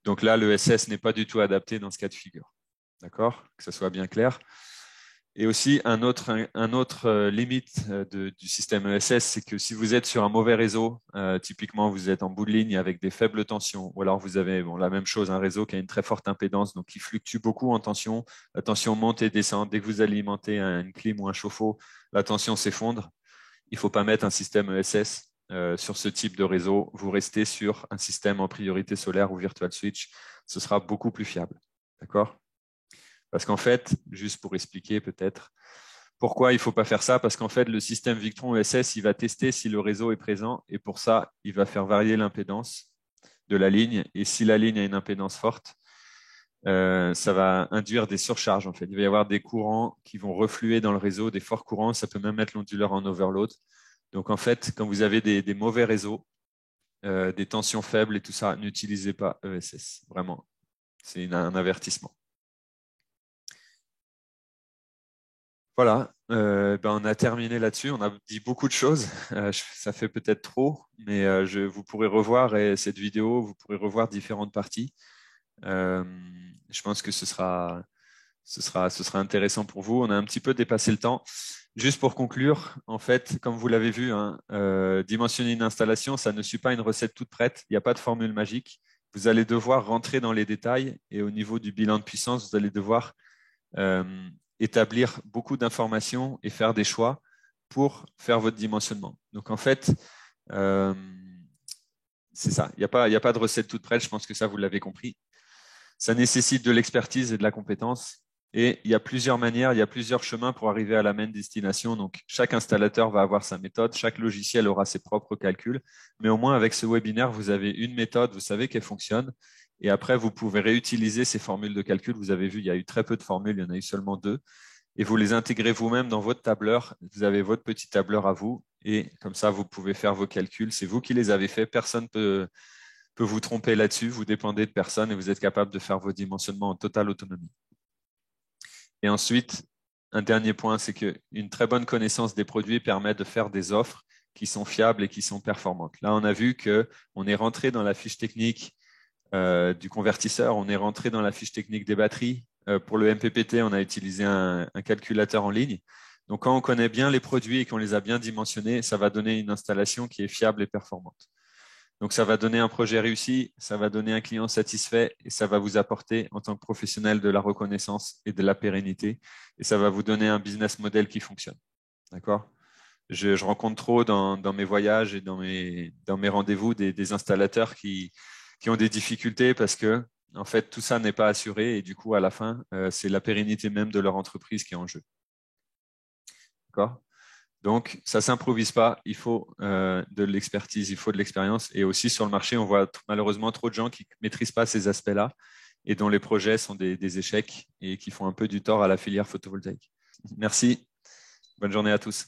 Donc là, le SS n'est pas du tout adapté dans ce cas de figure. D'accord ? Que ce soit bien clair. Et aussi, un autre limite du système ESS, c'est que si vous êtes sur un mauvais réseau, typiquement vous êtes en bout de ligne avec des faibles tensions, ou alors vous avez la même chose, un réseau qui a une très forte impédance, donc qui fluctue beaucoup en tension, la tension monte et descend. Dès que vous alimentez une clim ou un chauffe-eau, la tension s'effondre. Il ne faut pas mettre un système ESS sur ce type de réseau. Vous restez sur un système en priorité solaire ou virtual switch. Ce sera beaucoup plus fiable. D'accord ? Parce qu'en fait, juste pour expliquer peut-être, pourquoi il ne faut pas faire ça? Parce qu'en fait, le système Victron ESS, il va tester si le réseau est présent et pour ça, il va faire varier l'impédance de la ligne. Et si la ligne a une impédance forte, ça va induire des surcharges. En fait, il va y avoir des courants qui vont refluer dans le réseau, des forts courants. Ça peut même mettre l'onduleur en overload. Donc, en fait, quand vous avez des mauvais réseaux, des tensions faibles et tout ça, n'utilisez pas ESS. Vraiment, c'est un avertissement. Voilà, on a terminé là-dessus. On a dit beaucoup de choses. Ça fait peut-être trop, mais vous pourrez revoir cette vidéo, vous pourrez revoir différentes parties. Je pense que ce sera intéressant pour vous. On a un petit peu dépassé le temps. Juste pour conclure, en fait, comme vous l'avez vu, hein, dimensionner une installation, ça ne suit pas une recette toute prête. Il n'y a pas de formule magique. Vous allez devoir rentrer dans les détails et au niveau du bilan de puissance, vous allez devoir établir beaucoup d'informations et faire des choix pour faire votre dimensionnement. Donc en fait, c'est ça. Il n'y a pas de recette toute prête. Je pense que ça, vous l'avez compris. Ça nécessite de l'expertise et de la compétence. Et il y a plusieurs manières, il y a plusieurs chemins pour arriver à la même destination. Donc, chaque installateur va avoir sa méthode, chaque logiciel aura ses propres calculs. Mais au moins, avec ce webinaire, vous avez une méthode, vous savez qu'elle fonctionne. Et après, vous pouvez réutiliser ces formules de calcul. Vous avez vu, il y a eu très peu de formules, il y en a eu seulement 2. et vous les intégrez vous-même dans votre tableur. Vous avez votre petit tableur à vous et comme ça, vous pouvez faire vos calculs. C'est vous qui les avez faits. Personne ne peut vous tromper là-dessus. Vous dépendez de personne et vous êtes capable de faire vos dimensionnements en totale autonomie. Et ensuite, un dernier point, c'est qu'une très bonne connaissance des produits permet de faire des offres qui sont fiables et qui sont performantes. Là, on a vu qu'on est rentré dans la fiche technique du convertisseur, on est rentré dans la fiche technique des batteries. Pour le MPPT, on a utilisé un calculateur en ligne. Donc, quand on connaît bien les produits et qu'on les a bien dimensionnés, ça va donner une installation qui est fiable et performante. Donc, ça va donner un projet réussi, ça va donner un client satisfait et ça va vous apporter, en tant que professionnel, de la reconnaissance et de la pérennité. Et ça va vous donner un business model qui fonctionne. D'accord ? Je rencontre trop dans mes voyages et dans mes rendez-vous des installateurs qui ont des difficultés parce que, en fait, tout ça n'est pas assuré et du coup, à la fin, c'est la pérennité même de leur entreprise qui est en jeu. D'accord ? Donc, ça ne s'improvise pas, il faut de l'expertise, il faut de l'expérience. Et aussi sur le marché, on voit malheureusement trop de gens qui ne maîtrisent pas ces aspects-là et dont les projets sont des échecs et qui font un peu du tort à la filière photovoltaïque. Merci, bonne journée à tous.